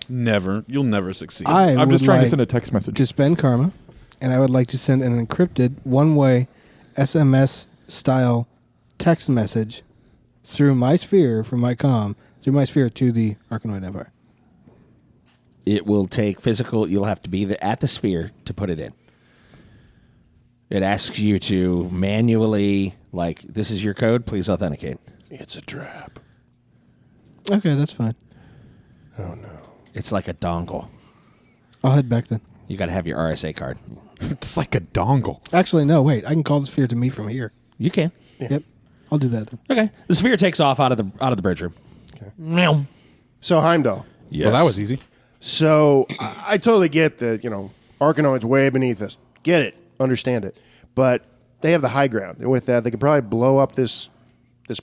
You'll never succeed. I'm just trying like to send a text message. to spend karma, and I would like to send an encrypted one-way SMS-style text message through my sphere from my comm, through my sphere to the Arkanoid Empire. It will take physical. You'll have to be at the sphere to put it in. It asks you to manually, like, this is your code. Please authenticate. It's a trap. Okay, that's fine. Oh, no. It's like a dongle. I'll head back then. You got to have your RSA card. It's like a dongle. Actually, no, wait. I can call the sphere to me from here. You can. Yep. I'll do that then. Okay. The sphere takes off out of the bridge room. Okay. Meow. So, Heimdall. Yes. Well, that was easy. So, I totally get that, Arkanoid's way beneath us. Get it. Understand it. But they have the high ground. And with that, they could probably blow up this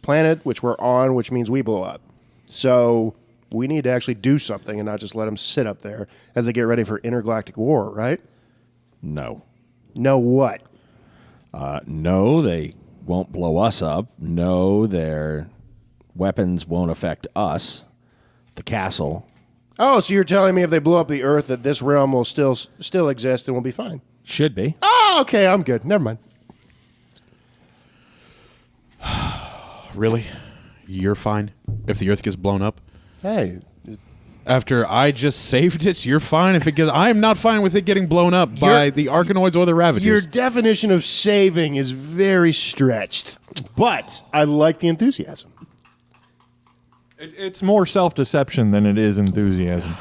planet, which we're on, which means we blow up. So we need to actually do something and not just let them sit up there as they get ready for intergalactic war, right? No. No what? No, they won't blow us up. No, their weapons won't affect us. The castle. Oh, so you're telling me if they blow up the Earth that this realm will still exist and we'll be fine? Should be. Oh, okay, I'm good. Never mind. Really? You're fine if the Earth gets blown up? Hey, After I just saved it, you're fine if it gets... I am not fine with it getting blown up by the Arkanoids or the Ravagers. your definition of saving is very stretched, but I like the enthusiasm. It's more self-deception than it is enthusiasm.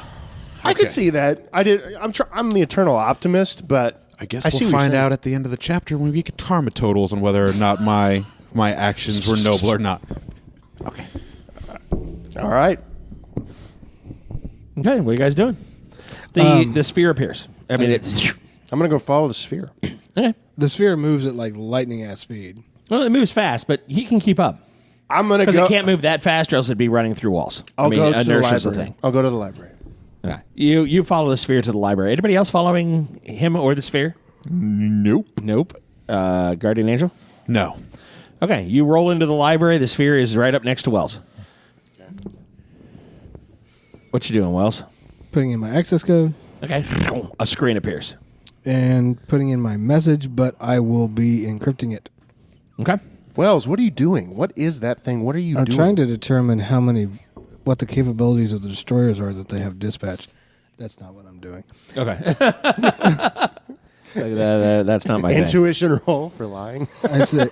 I could see that. I'm the eternal optimist, but I guess see we'll what you're find saying. out at the end of the chapter when we get karma totals on whether or not my actions were noble or not. Okay. All right. Okay, what are you guys doing? The sphere appears. I mean, it's... I'm going to go follow the sphere. Okay. The sphere moves at like lightning ass speed. Well, it moves fast, but he can keep up. I'm going to Because go. it can't move that fast, or else it'd be running through walls. I'll go to the inertia's library. I'll go to the library. Okay. You follow the sphere to the library. Anybody else following him or the sphere? Nope. Nope. Guardian Angel? No. Okay, you roll into the library. The sphere is right up next to Wells. What you doing, Wells? Putting in my access code Okay. A screen appears. and putting in my message, but I will be encrypting it. Okay. Wells, what are you doing? What is that thing? What are you I'm doing? trying to determine what the capabilities of the destroyers are that they have dispatched. That's not what I'm doing. Okay. That's not my thing. Intuition roll for lying. I say,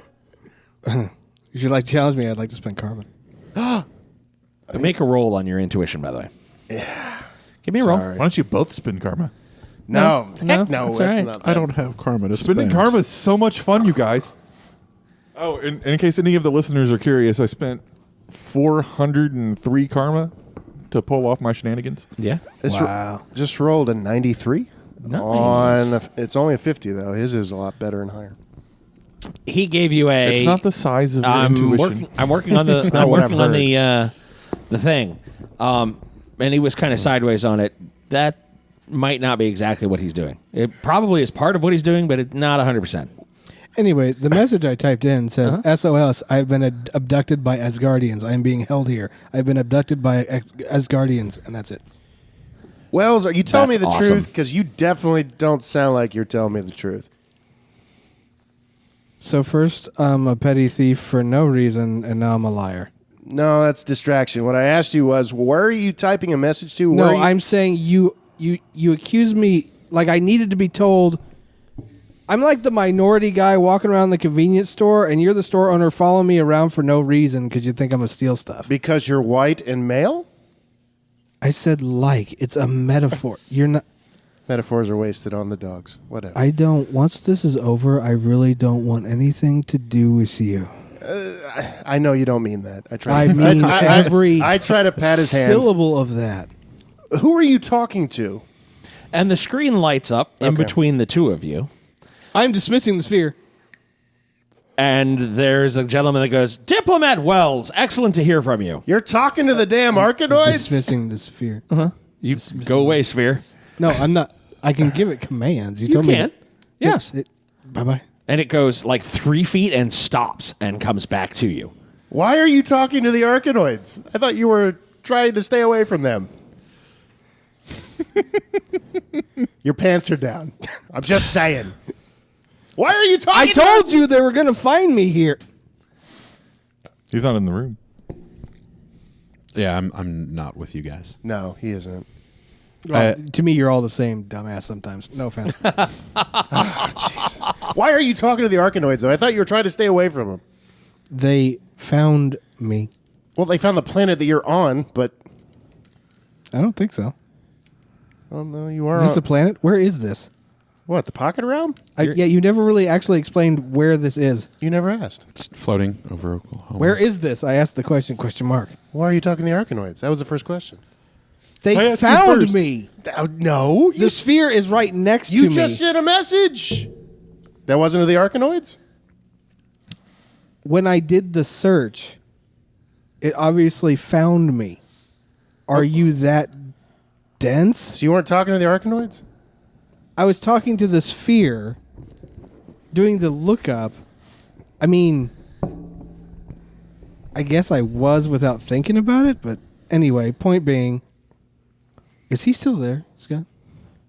if you'd like to challenge me, I'd like to spend karma. Make a roll on your intuition, by the way. Yeah. Give me a roll. Why don't you both spin karma? No. Heck no. that's That's all right. not I don't have karma to Spending spend. karma is so much fun, you guys. Oh, in case any of the listeners are curious, I spent 403 karma to pull off my shenanigans. Yeah. Just rolled a 93. Nice. It's only a 50, though. His is a lot better and higher. He gave you a. It's not the size of your I'm intuition. working on the. I'm working on the thing, and he was kind of sideways on it. That might not be exactly what he's doing. It probably is part of what he's doing, but it's not 100%. Anyway, the message I typed in says, SOS, I've been abducted by Asgardians. I am being held here. I've been abducted by Asgardians, and that's it. Wells, are you telling me That's the awesome. truth? Because you definitely don't sound like you're telling me the truth. So first, I'm a petty thief for no reason, and now I'm a liar. No, that's distraction. What I asked you was, where are you typing a message to? No, I'm saying you accuse me like I needed to be told. I'm like the minority guy walking around the convenience store, and you're the store owner following me around for no reason because you think I'm going to steal stuff. Because you're white and male? I said like. It's a metaphor. You're not. Metaphors are wasted on the dogs. Whatever. I don't. Once this is over, I really don't want anything to do with you. I know you don't mean that. I mean every I try to pat his hand. syllable of that. Who are you talking to? And the screen lights up in Okay. between the two of you. I'm dismissing the sphere. And there's a gentleman that goes, Diplomat Wells, excellent to hear from you. You're talking to the damn Arkanoids? Dismissing the sphere. You go away, Sphere. No, I'm not. I can give it commands. You You told can. me. Yes. Bye-bye. And it goes like 3 feet and stops and comes back to you. Why are you talking to the Arkanoids? I thought you were trying to stay away from them. Your pants are down. I'm just saying. Why are you talking I told you they were going to find me here. He's not in the room. Yeah, I'm not with you guys. No, he isn't. To me, you're all the same, dumbass, sometimes. No offense. Why are you talking to the Arkanoids, though? I thought you were trying to stay away from them. They found me. Well, they found the planet that you're on, but... I don't think so. Oh, no, you are Is this on... a planet? Where is this? What, the pocket realm? Yeah, you never really actually explained where this is. You never asked. It's floating over Oklahoma. Where is this? I asked the question, question mark. Why are you talking to the Arkanoids? That was the first question. I They asked you found first. me. No, The sphere is right next to you me. just sent a message. That wasn't to the Arkanoids? When I did the search, it obviously found me. Are you that dense? So you weren't talking to the Arkanoids? I was talking to the sphere, doing the lookup. I mean, I guess I was without thinking about it, but anyway, point being, is he still there, Scott?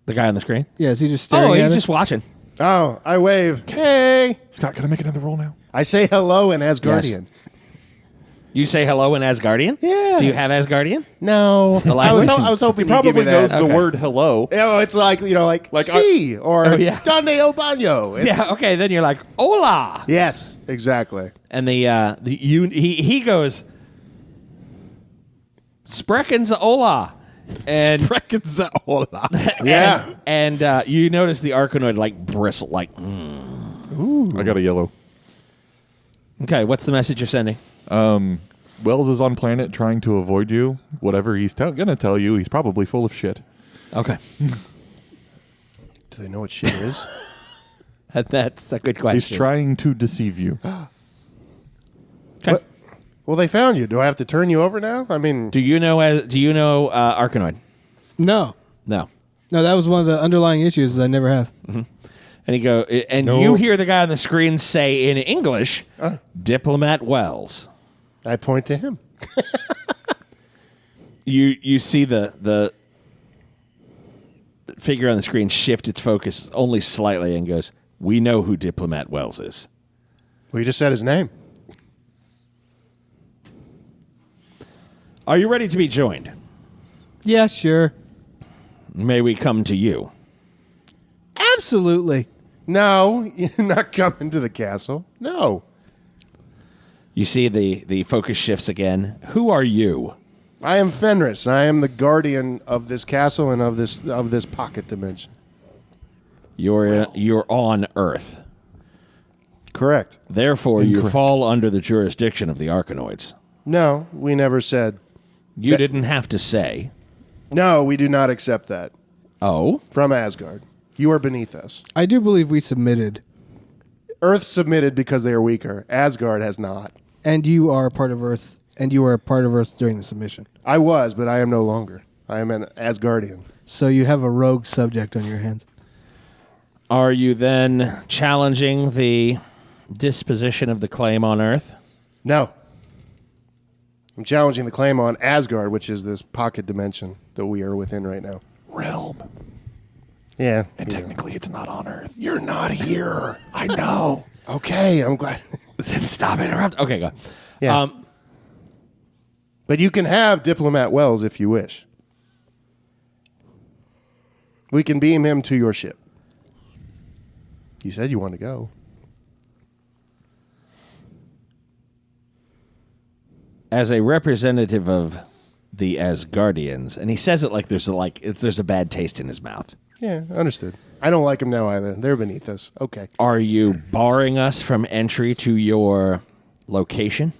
The guy on the screen? Yeah, is he just staring Oh, at he's us? just watching. Oh, I wave. Hey. Scott, can I make another roll now? I say hello in Asgardian. You say hello in Asgardian? Yeah. Do you have Asgardian? No. The I was, language? I was hoping He you'd give me probably that. knows the Okay. word hello. Oh, it's like, like Like, si or Oh, yeah. donde el baño. It's- Yeah, okay, then you're like, hola. Yes, exactly. And he goes, Spreckens hola. And Yeah. and you notice the Arkanoid like bristle, like, I got a yellow. okay, what's the message you're sending? Wells is on planet trying to avoid you. Whatever he's going to tell you, he's probably full of shit. Okay. Do they know what shit is? That's a good question. He's trying to deceive you. Okay. What? Well, they found you. Do I have to turn you over now? I mean, Do you know Arkanoid? No. No. No, that was one of the underlying issues I never have. And you hear the guy on the screen say in English, Diplomat Wells. I point to him. You see the figure on the screen shift its focus only slightly and goes, we know who Diplomat Wells is. Well, you just said his name. Are you ready to be joined? Yeah, sure. May we come to you? Absolutely. No, you're not coming to the castle. No. You see the focus shifts again. Who are you? I am Fenris. I am the guardian of this castle and of this pocket dimension. You're on Earth. Correct. Therefore, you fall under the jurisdiction of the Arkanoids. No, we never said. You didn't have to say. No, we do not accept that. Oh? From Asgard. You are beneath us. I do believe we submitted, Earth submitted because they are weaker. Asgard has not. and you are a part of Earth, and you were a part of Earth during the submission. I was, but I am no longer. I am an Asgardian. So you have a rogue subject on your hands. Are you then challenging the disposition of the claim on Earth? No. I'm challenging the claim on Asgard, which is this pocket dimension that we are within right now. Realm. Yeah. And technically, it's not on Earth. You're not here. I know. Okay, I'm glad. Then stop interrupting. Okay, go. Yeah. But you can have Diplomat Wells if you wish. We can beam him to your ship. You said you want to go. As a representative of the Asgardians, and he says it like there's a bad taste in his mouth. Yeah, understood. I don't like them now either. They're beneath us. Okay. Are you barring us from entry to your location?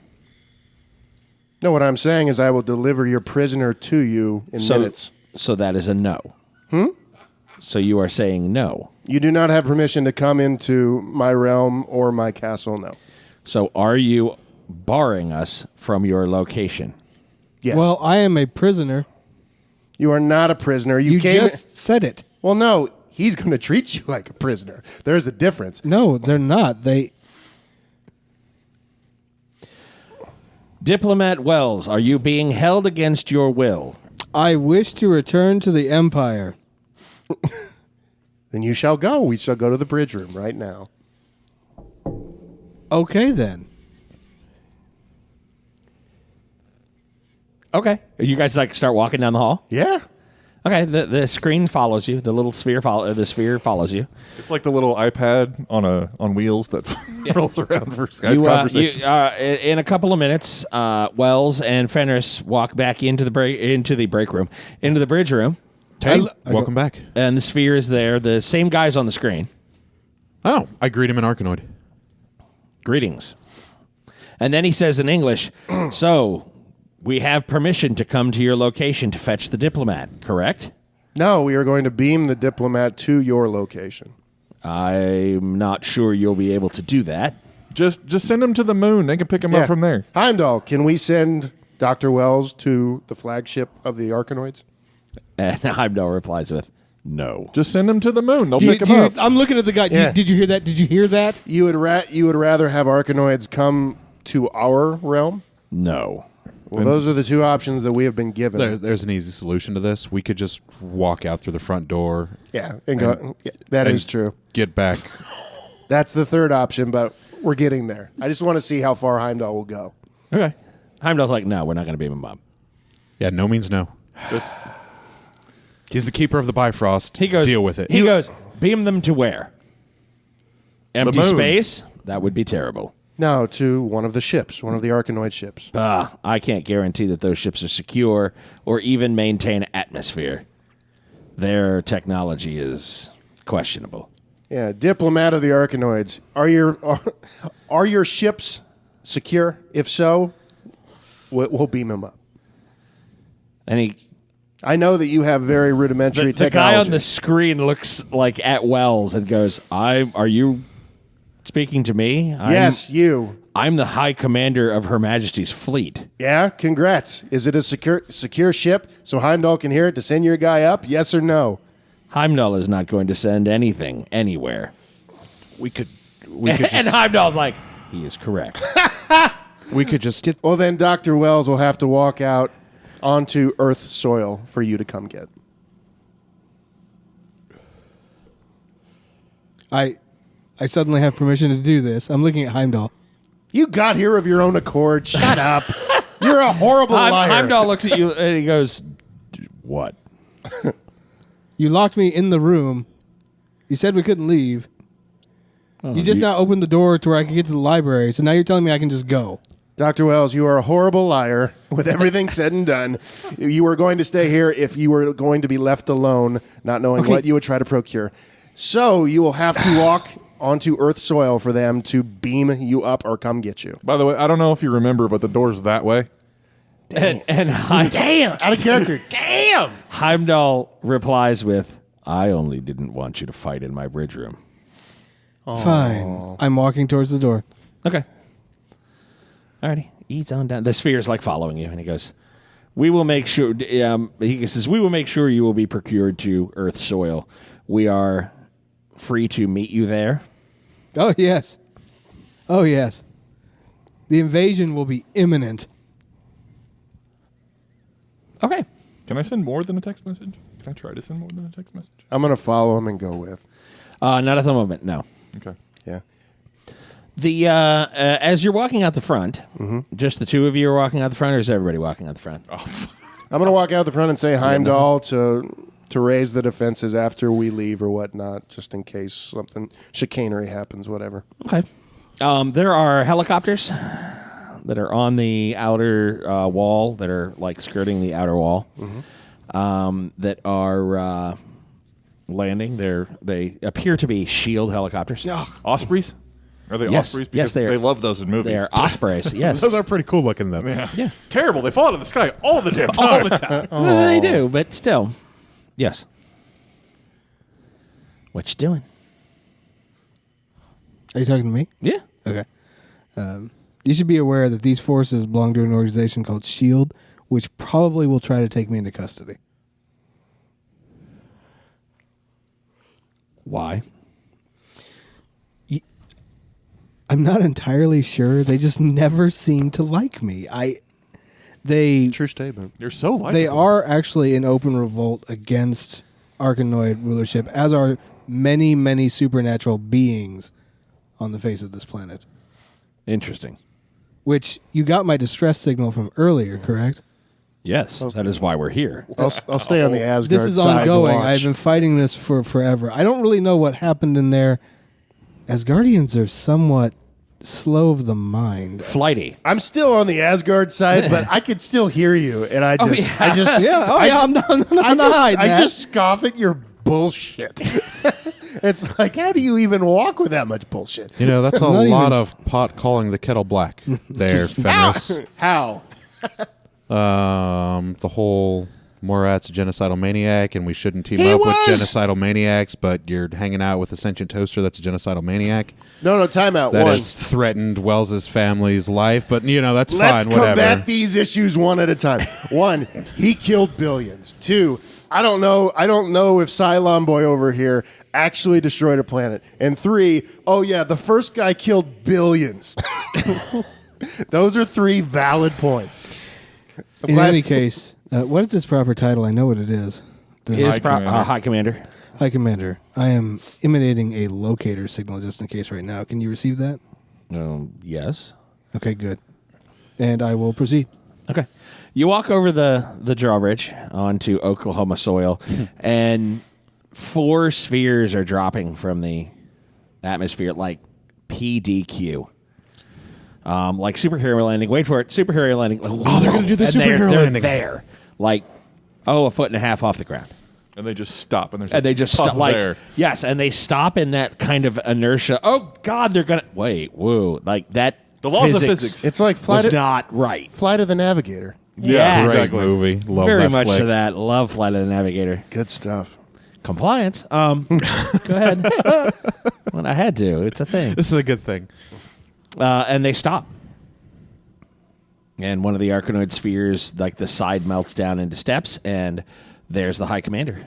No, what I'm saying is I will deliver your prisoner to you in minutes. So that is a no. So you are saying no. You do not have permission to come into my realm or my castle, no. So are you barring us from your location? Yes. Well, I am a prisoner. you are not a prisoner. You came just said it. Well, no, he's going to treat you like a prisoner. There's a difference. No, they're not. Diplomat Wells, are you being held against your will? I wish to return to the Empire. Then you shall go. We shall go to the bridge room right now. Okay, then. Okay. You guys start walking down the hall? Yeah. Okay, the screen follows you. The little sphere follows you. It's like the little iPad on wheels that rolls around for Skype conversation. In a couple of minutes, Wells and Fenris walk back into the bridge room. Hey, welcome back. And the sphere is there. The same guy's on the screen. Oh, I greet him in Arkanoid. Greetings. And then he says in English, so we have permission to come to your location to fetch the diplomat, correct? No, we are going to beam the diplomat to your location. I'm not sure you'll be able to do that. Just send him to the moon. They can pick him up from there. Heimdall, can we send Dr. Wells to the flagship of the Arkanoids? And Heimdall replies with, no. Just send him to the moon. They'll pick him up. I'm looking at the guy. Yeah. Did you hear that? Did you hear that? You would rather have Arkanoids come to our realm? No. Well, those are the two options that we have been given. There's an easy solution to this. We could just walk out through the front door. Yeah, and go. Yeah, that is true. Get back. That's the third option, but we're getting there. I just want to see how far Heimdall will go. Okay. Heimdall's like, no, we're not going to beam him up. Yeah, no means no. He's the keeper of the Bifrost. He goes, deal with it. He goes, beam them to where? Empty moon. space? That would be terrible. No, to one of the ships, one of the Arkanoid ships. I can't guarantee that those ships are secure or even maintain atmosphere. Their technology is questionable. Yeah, diplomat of the Arkanoids. Are your ships secure? If so, we'll beam them up. And I know that you have very rudimentary the technology. guy on the screen looks like at Wells and goes, are you speaking to me? Yes, you. I'm the High Commander of Her Majesty's fleet. Yeah, congrats. Is it a secure ship so Heimdall can hear it to send your guy up? Yes or no? Heimdall is not going to send anything anywhere. We could just, And Heimdall's like, he is correct. we could just get. Well, then Dr. Wells will have to walk out onto Earth soil for you to come get. I suddenly have permission to do this. I'm looking at Heimdall. You got here of your own accord. Shut up. You're a horrible liar. Heimdall looks at you and he goes, what? You locked me in the room. You said we couldn't leave. You just now opened the door to where I could get to the library. So now you're telling me I can just go. Dr. Wells, you are a horrible liar. With everything said and done, you were going to stay here if you were going to be left alone, not knowing what you would try to procure. So you will have to walk onto Earth soil for them to beam you up or come get you. By the way, I don't know if you remember, but the door's that way. And Damn! Out of character. Damn! Heimdall replies with, I only didn't want you to fight in my bridge room. Fine. I'm walking towards the door. Okay. Alrighty. Ease on down. The sphere's like following you, and he goes, We will make sure. He says, we will make sure you will be procured to Earth soil. We are free to meet you there. Oh, yes. Oh, yes. The invasion will be imminent. Okay. Can I send more than a text message? Can I try to send more than a text message? I'm going to follow him and go with. Not at the moment, no. Okay. Yeah. The as you're walking out the front, just the two of you are walking out the front, or is everybody walking out the front? Oh, I'm going to walk out the front and say Heimdall to raise the defenses after we leave or whatnot, just in case something chicanery happens, whatever. Okay. There are helicopters that are on the outer wall, that are like skirting the outer wall, that are landing. They appear to be shield helicopters. Ospreys? Are they Yes. ospreys? Yes, Because they are. they love those in movies. They are ospreys. Yes. Those are pretty cool looking, though. Yeah. Terrible. They fall out of the sky all the damn time. All the time. Well, they do, but still. Yes. What you doing? Are you talking to me? Yeah. Okay. You should be aware that these forces belong to an organization called SHIELD, which probably will try to take me into custody. Why? I'm not entirely sure. They just never seem to like me. They True statement. You're so likable. They are actually in open revolt against Arkanoid rulership, as are many, many supernatural beings on the face of this planet. Interesting. Which you got my distress signal from earlier, correct? Yes. That is why we're here. I'll stay on the Asgard This is side. ongoing. To watch. I've been fighting this for forever. I don't really know what happened in there. Asgardians are somewhat slow of the mind. Flighty. I'm still on the Asgard side, but I can still hear you, and I just, I just, I'm not hiding I that. just scoff at your bullshit. It's like, how do you even walk with that much bullshit? You know, that's a Not lot even- of pot calling the kettle black there, Fenris. How? The whole Morat's a genocidal maniac, and we shouldn't team up with genocidal maniacs, but you're hanging out with a sentient toaster that's a genocidal maniac. No, time out. That One. has threatened Wells's family's life, but, you know, that's Let's fine, whatever. combat these issues one at a time. One, he killed billions. Two, I don't know if Cylon Boy over here actually destroyed a planet. And three, oh yeah, the first guy killed billions. Those are three valid points. I'm In glad- any case, what is its proper title? I know what it is. The High Commander. High Commander. I am emanating a locator signal just in case right now. Can you receive that? Yes. Okay, good. And I will proceed. Okay. You walk over the drawbridge onto Oklahoma soil, and 4 spheres are dropping from the atmosphere like PDQ. Like superhero landing. Wait for it. Superhero landing. Oh, they're going to do the And superhero they're landing. there. Like, a foot and a half off the ground. And they just stop. And, And they just stop stop. Like, there. yes, and they stop in that kind of inertia. Oh, God, they're going to. Wait, whoa. Like, that. The laws of physics. It's like was not right. Flight of the Navigator. Yeah, Yes. Great exactly. movie. Love Very that much flick. to that. Love Flight of the Navigator. Good stuff. Compliance. Go ahead. Well, I had to. It's a thing. This is a good thing. And they stop. And one of the Arkanoid spheres, like the side melts down into steps, and there's the High Commander.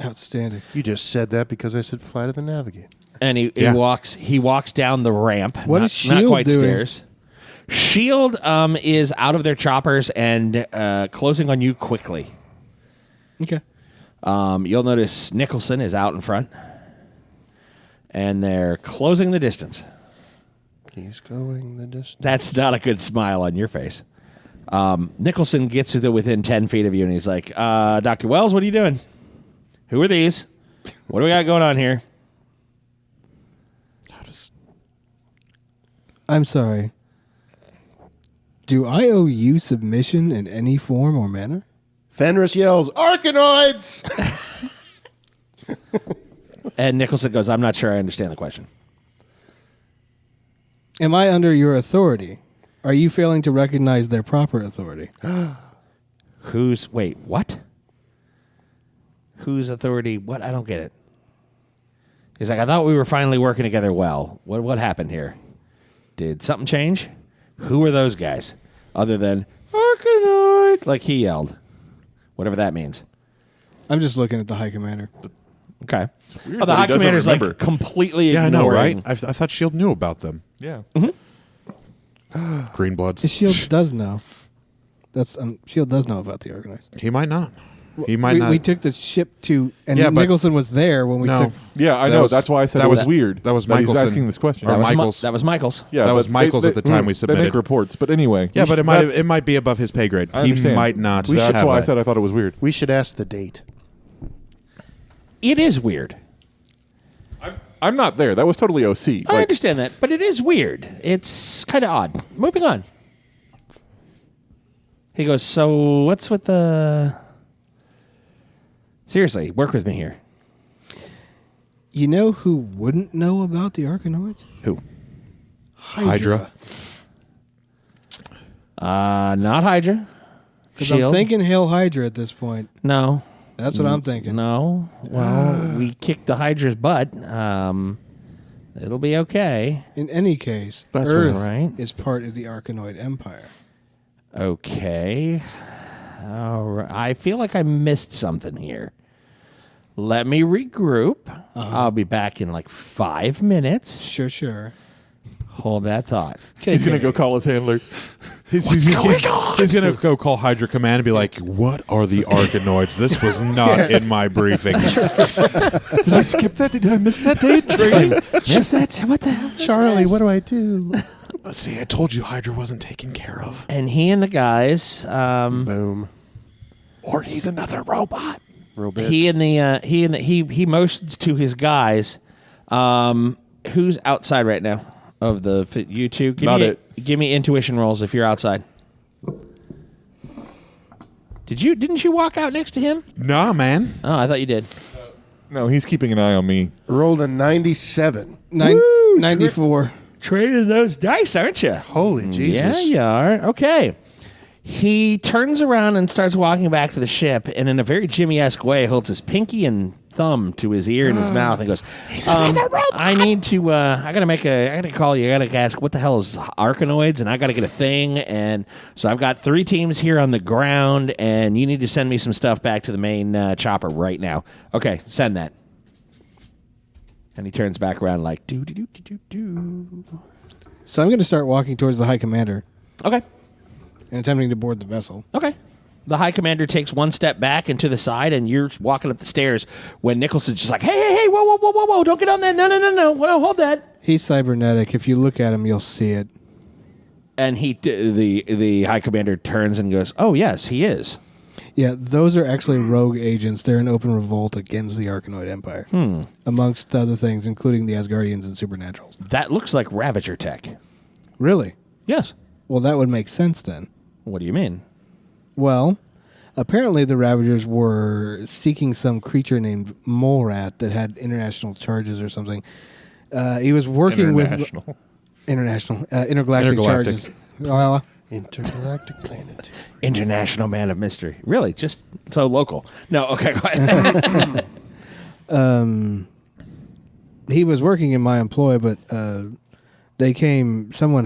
Outstanding. You just said that because I said Flight of the Navigator. And he Yeah. walks down the ramp. What not, is S.H.I.E.L.D. not quite doing? stairs. Shield is out of their choppers and closing on you quickly. Okay. You'll notice Nicholson is out in front, and they're closing the distance. He's going the distance. That's not a good smile on your face. Nicholson gets to within 10 feet of you, and he's like, Dr. Wells, what are you doing? Who are these? What do we got going on here? I'm sorry. Do I owe you submission in any form or manner? Fenris yells, Arkanoids! And Nicholson goes, I'm not sure I understand the question. Am I under your authority? Are you failing to recognize their proper authority? Wait, what? Whose authority? What? I don't get it. He's like, I thought we were finally working together well. What happened here? Did something change? Who are those guys? Other than, Arkanoid! Like he yelled. Whatever that means. I'm just looking at the High Commander. Okay. Weird The that he High doesn't Commander's remember. like completely Yeah, I know, ignoring. right? I thought Shield knew about them. Yeah. Green Bloods. The Shield does know. That's Shield does know about the Argonauts. He might not. He might not. We took the ship to, and Yeah, but- Nicholson was there when we No. took. Yeah, I That know. was- That's why I said that it was was- weird. that was he's Michelson. asking this question. Or That was Michaels. that was Michael's. Yeah, That but was Michaels at the time we They submitted. make reports, but anyway. Yeah, but that's- it might be above his pay grade. I He understand. might not. That's have why I that. said I thought it was weird. We should ask the date. It is weird. I'm not there. That was totally OC. I understand that, but it is weird. It's kind of odd. Moving on. He goes, so what's with the... Seriously, work with me here. You know who wouldn't know about the Argonauts? Who? Hydra. Not Hydra. Because I'm Shield. thinking Hail Hydra at this point. No. That's what I'm thinking. No. Well, we kicked the Hydra's butt. It'll be okay. In any case, That's Earth right. is part of the Arkanoid Empire. Okay. All right. I feel like I missed something here. Let me regroup. I'll be back in like 5 minutes. Sure. Hold that thought. He's going to go call his handler. He's going to go call Hydra Command and be like, what are the Argonauts? This was not in my briefing. Did I skip that? Did I miss that date? Training? Yes, that's what the hell? Charlie, what do I do? See, I told you Hydra wasn't taken care of. And he and the guys, Boom. Or he's another robot. Real bit. he motions to his guys. Who's outside right now? Of the you two, give me intuition rolls if you're outside. Didn't you walk out next to him? Nah, man. Oh, I thought you did. No, he's keeping an eye on me. Rolled a 97. 94. Trading those dice, aren't you? Holy Jesus. Yeah, you are. Okay. He turns around and starts walking back to the ship, and in a very Jimmy-esque way, holds his pinky and thumb to his ear and his mouth, and goes, "I need to. I gotta call you. I gotta ask what the hell is Arkanoids, and I gotta get a thing. And so I've got 3 teams here on the ground, and you need to send me some stuff back to the main chopper right now. Okay, send that." And he turns back around like do. So I'm going to start walking towards the High Commander Okay. and attempting to board the vessel. Okay. The High Commander takes 1 step back and to the side, and you're walking up the stairs when Nicholson's just like, hey, whoa, don't get on that. No, well, hold that. He's cybernetic. If you look at him, you'll see it. And the High Commander turns and goes, oh, yes, he is. Yeah, those are actually rogue agents. They're in open revolt against the Arkanoid Empire, amongst other things, including the Asgardians and Supernaturals. That looks like Ravager tech. Really? Yes. Well, that would make sense then. What do you mean? Well, apparently the Ravagers were seeking some creature named Mole Rat that had international charges or something. He was working with intergalactic charges. Well, Intergalactic planet. International Man of Mystery. Really? Just so local. No, okay, go ahead. he was working in my employ, but someone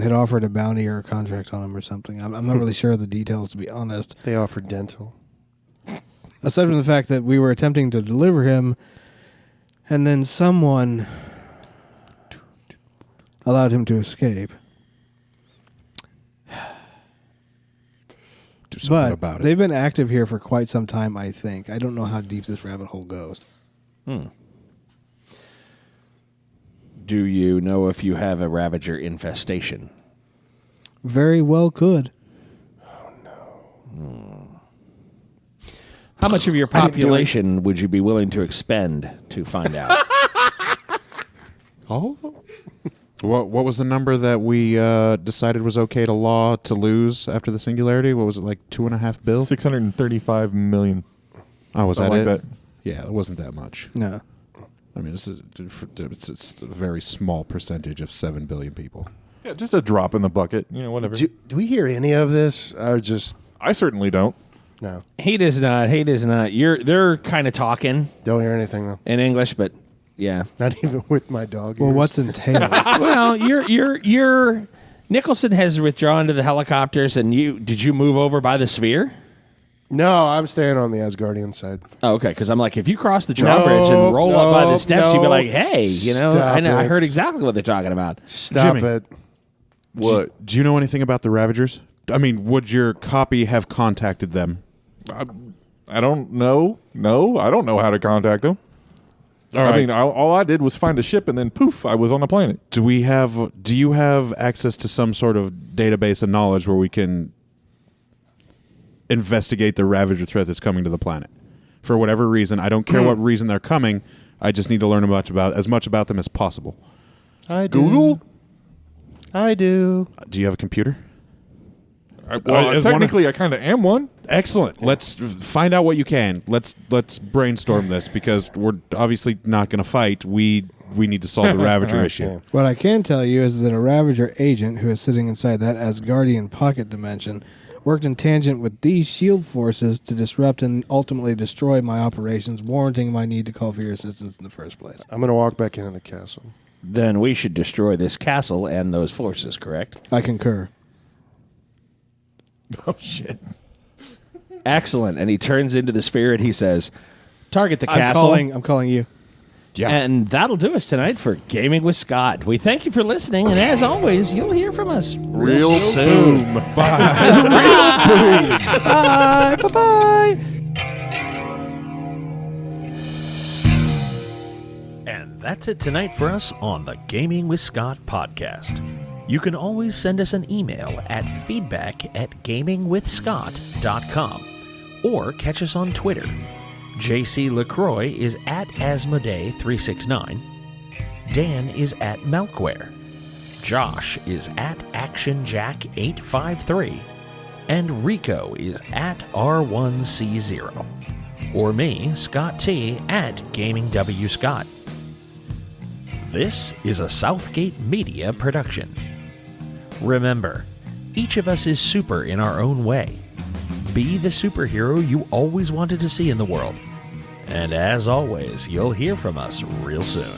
had offered a bounty or a contract on him or something. I'm not really sure of the details, to be honest. They offer dental. Aside from the fact that we were attempting to deliver him, and then someone allowed him to escape. Do something But about it. they've been active here for quite some time, I think. I don't know how deep this rabbit hole goes. Do you know if you have a Ravager infestation? Very well could. How much of your population would you be willing to expend to find out? Oh? What was the number that we decided was okay to lose after the singularity? What was it, like 2.5 billion? 635 million. Oh, was that Something it? like that. Yeah, it wasn't that much. No. I mean, it's a very small percentage of 7 billion people. Yeah, just a drop in the bucket. Whatever. Do we hear any of this? Or just, I certainly don't. no. He does not. They're kind of talking Don't hear anything, though. in English, but yeah. Not even with my dog Well, ears. what's entailed? Well, Nicholson has withdrawn to the helicopters, and did you move over by the sphere? No, I'm staying on the Asgardian side. Oh, okay, because I'm like, if you cross the drawbridge and roll up by the steps, you'd be like, hey, I heard exactly what they're talking about. Stop Jimmy. it. What? Do you know anything about the Ravagers? I mean, would your copy have contacted them? I don't know. No, I don't know how to contact them. All right. I mean, all I did was find a ship, and then poof, I was on the planet. Do you have access to some sort of database of knowledge where we can investigate the Ravager threat that's coming to the planet? For whatever reason, I don't care what reason they're coming. I just need to learn as much about them as possible. I do. Google? I do. Do you have a computer? Technically, I kind of am one. Excellent. Let's find out what you can. Let's brainstorm this because we're obviously not going to fight. We need to solve the Ravager issue. What I can tell you is that a Ravager agent who is sitting inside that Asgardian pocket dimension worked in tangent with these shield forces to disrupt and ultimately destroy my operations, warranting my need to call for your assistance in the first place. I'm going to walk back into the castle. Then we should destroy this castle and those forces, correct? I concur. Oh, shit. Excellent. And he turns into the spirit. He says, target the castle. I'm calling you. Yeah. And that'll do us tonight for Gaming with Scott. We thank you for listening, and as always, you'll hear from us Real soon. Bye. Bye-bye. And that's it tonight for us on the Gaming with Scott podcast. You can always send us an email at feedback@gamingwithscott.com or catch us on Twitter. JC LaCroix is at Asmodee369. Dan is at Melkware. Josh is at ActionJack853. And Rico is at R1C0. Or me, Scott T, at GamingWScott. This is a Southgate Media production. Remember, each of us is super in our own way. Be the superhero you always wanted to see in the world. And as always, you'll hear from us real soon.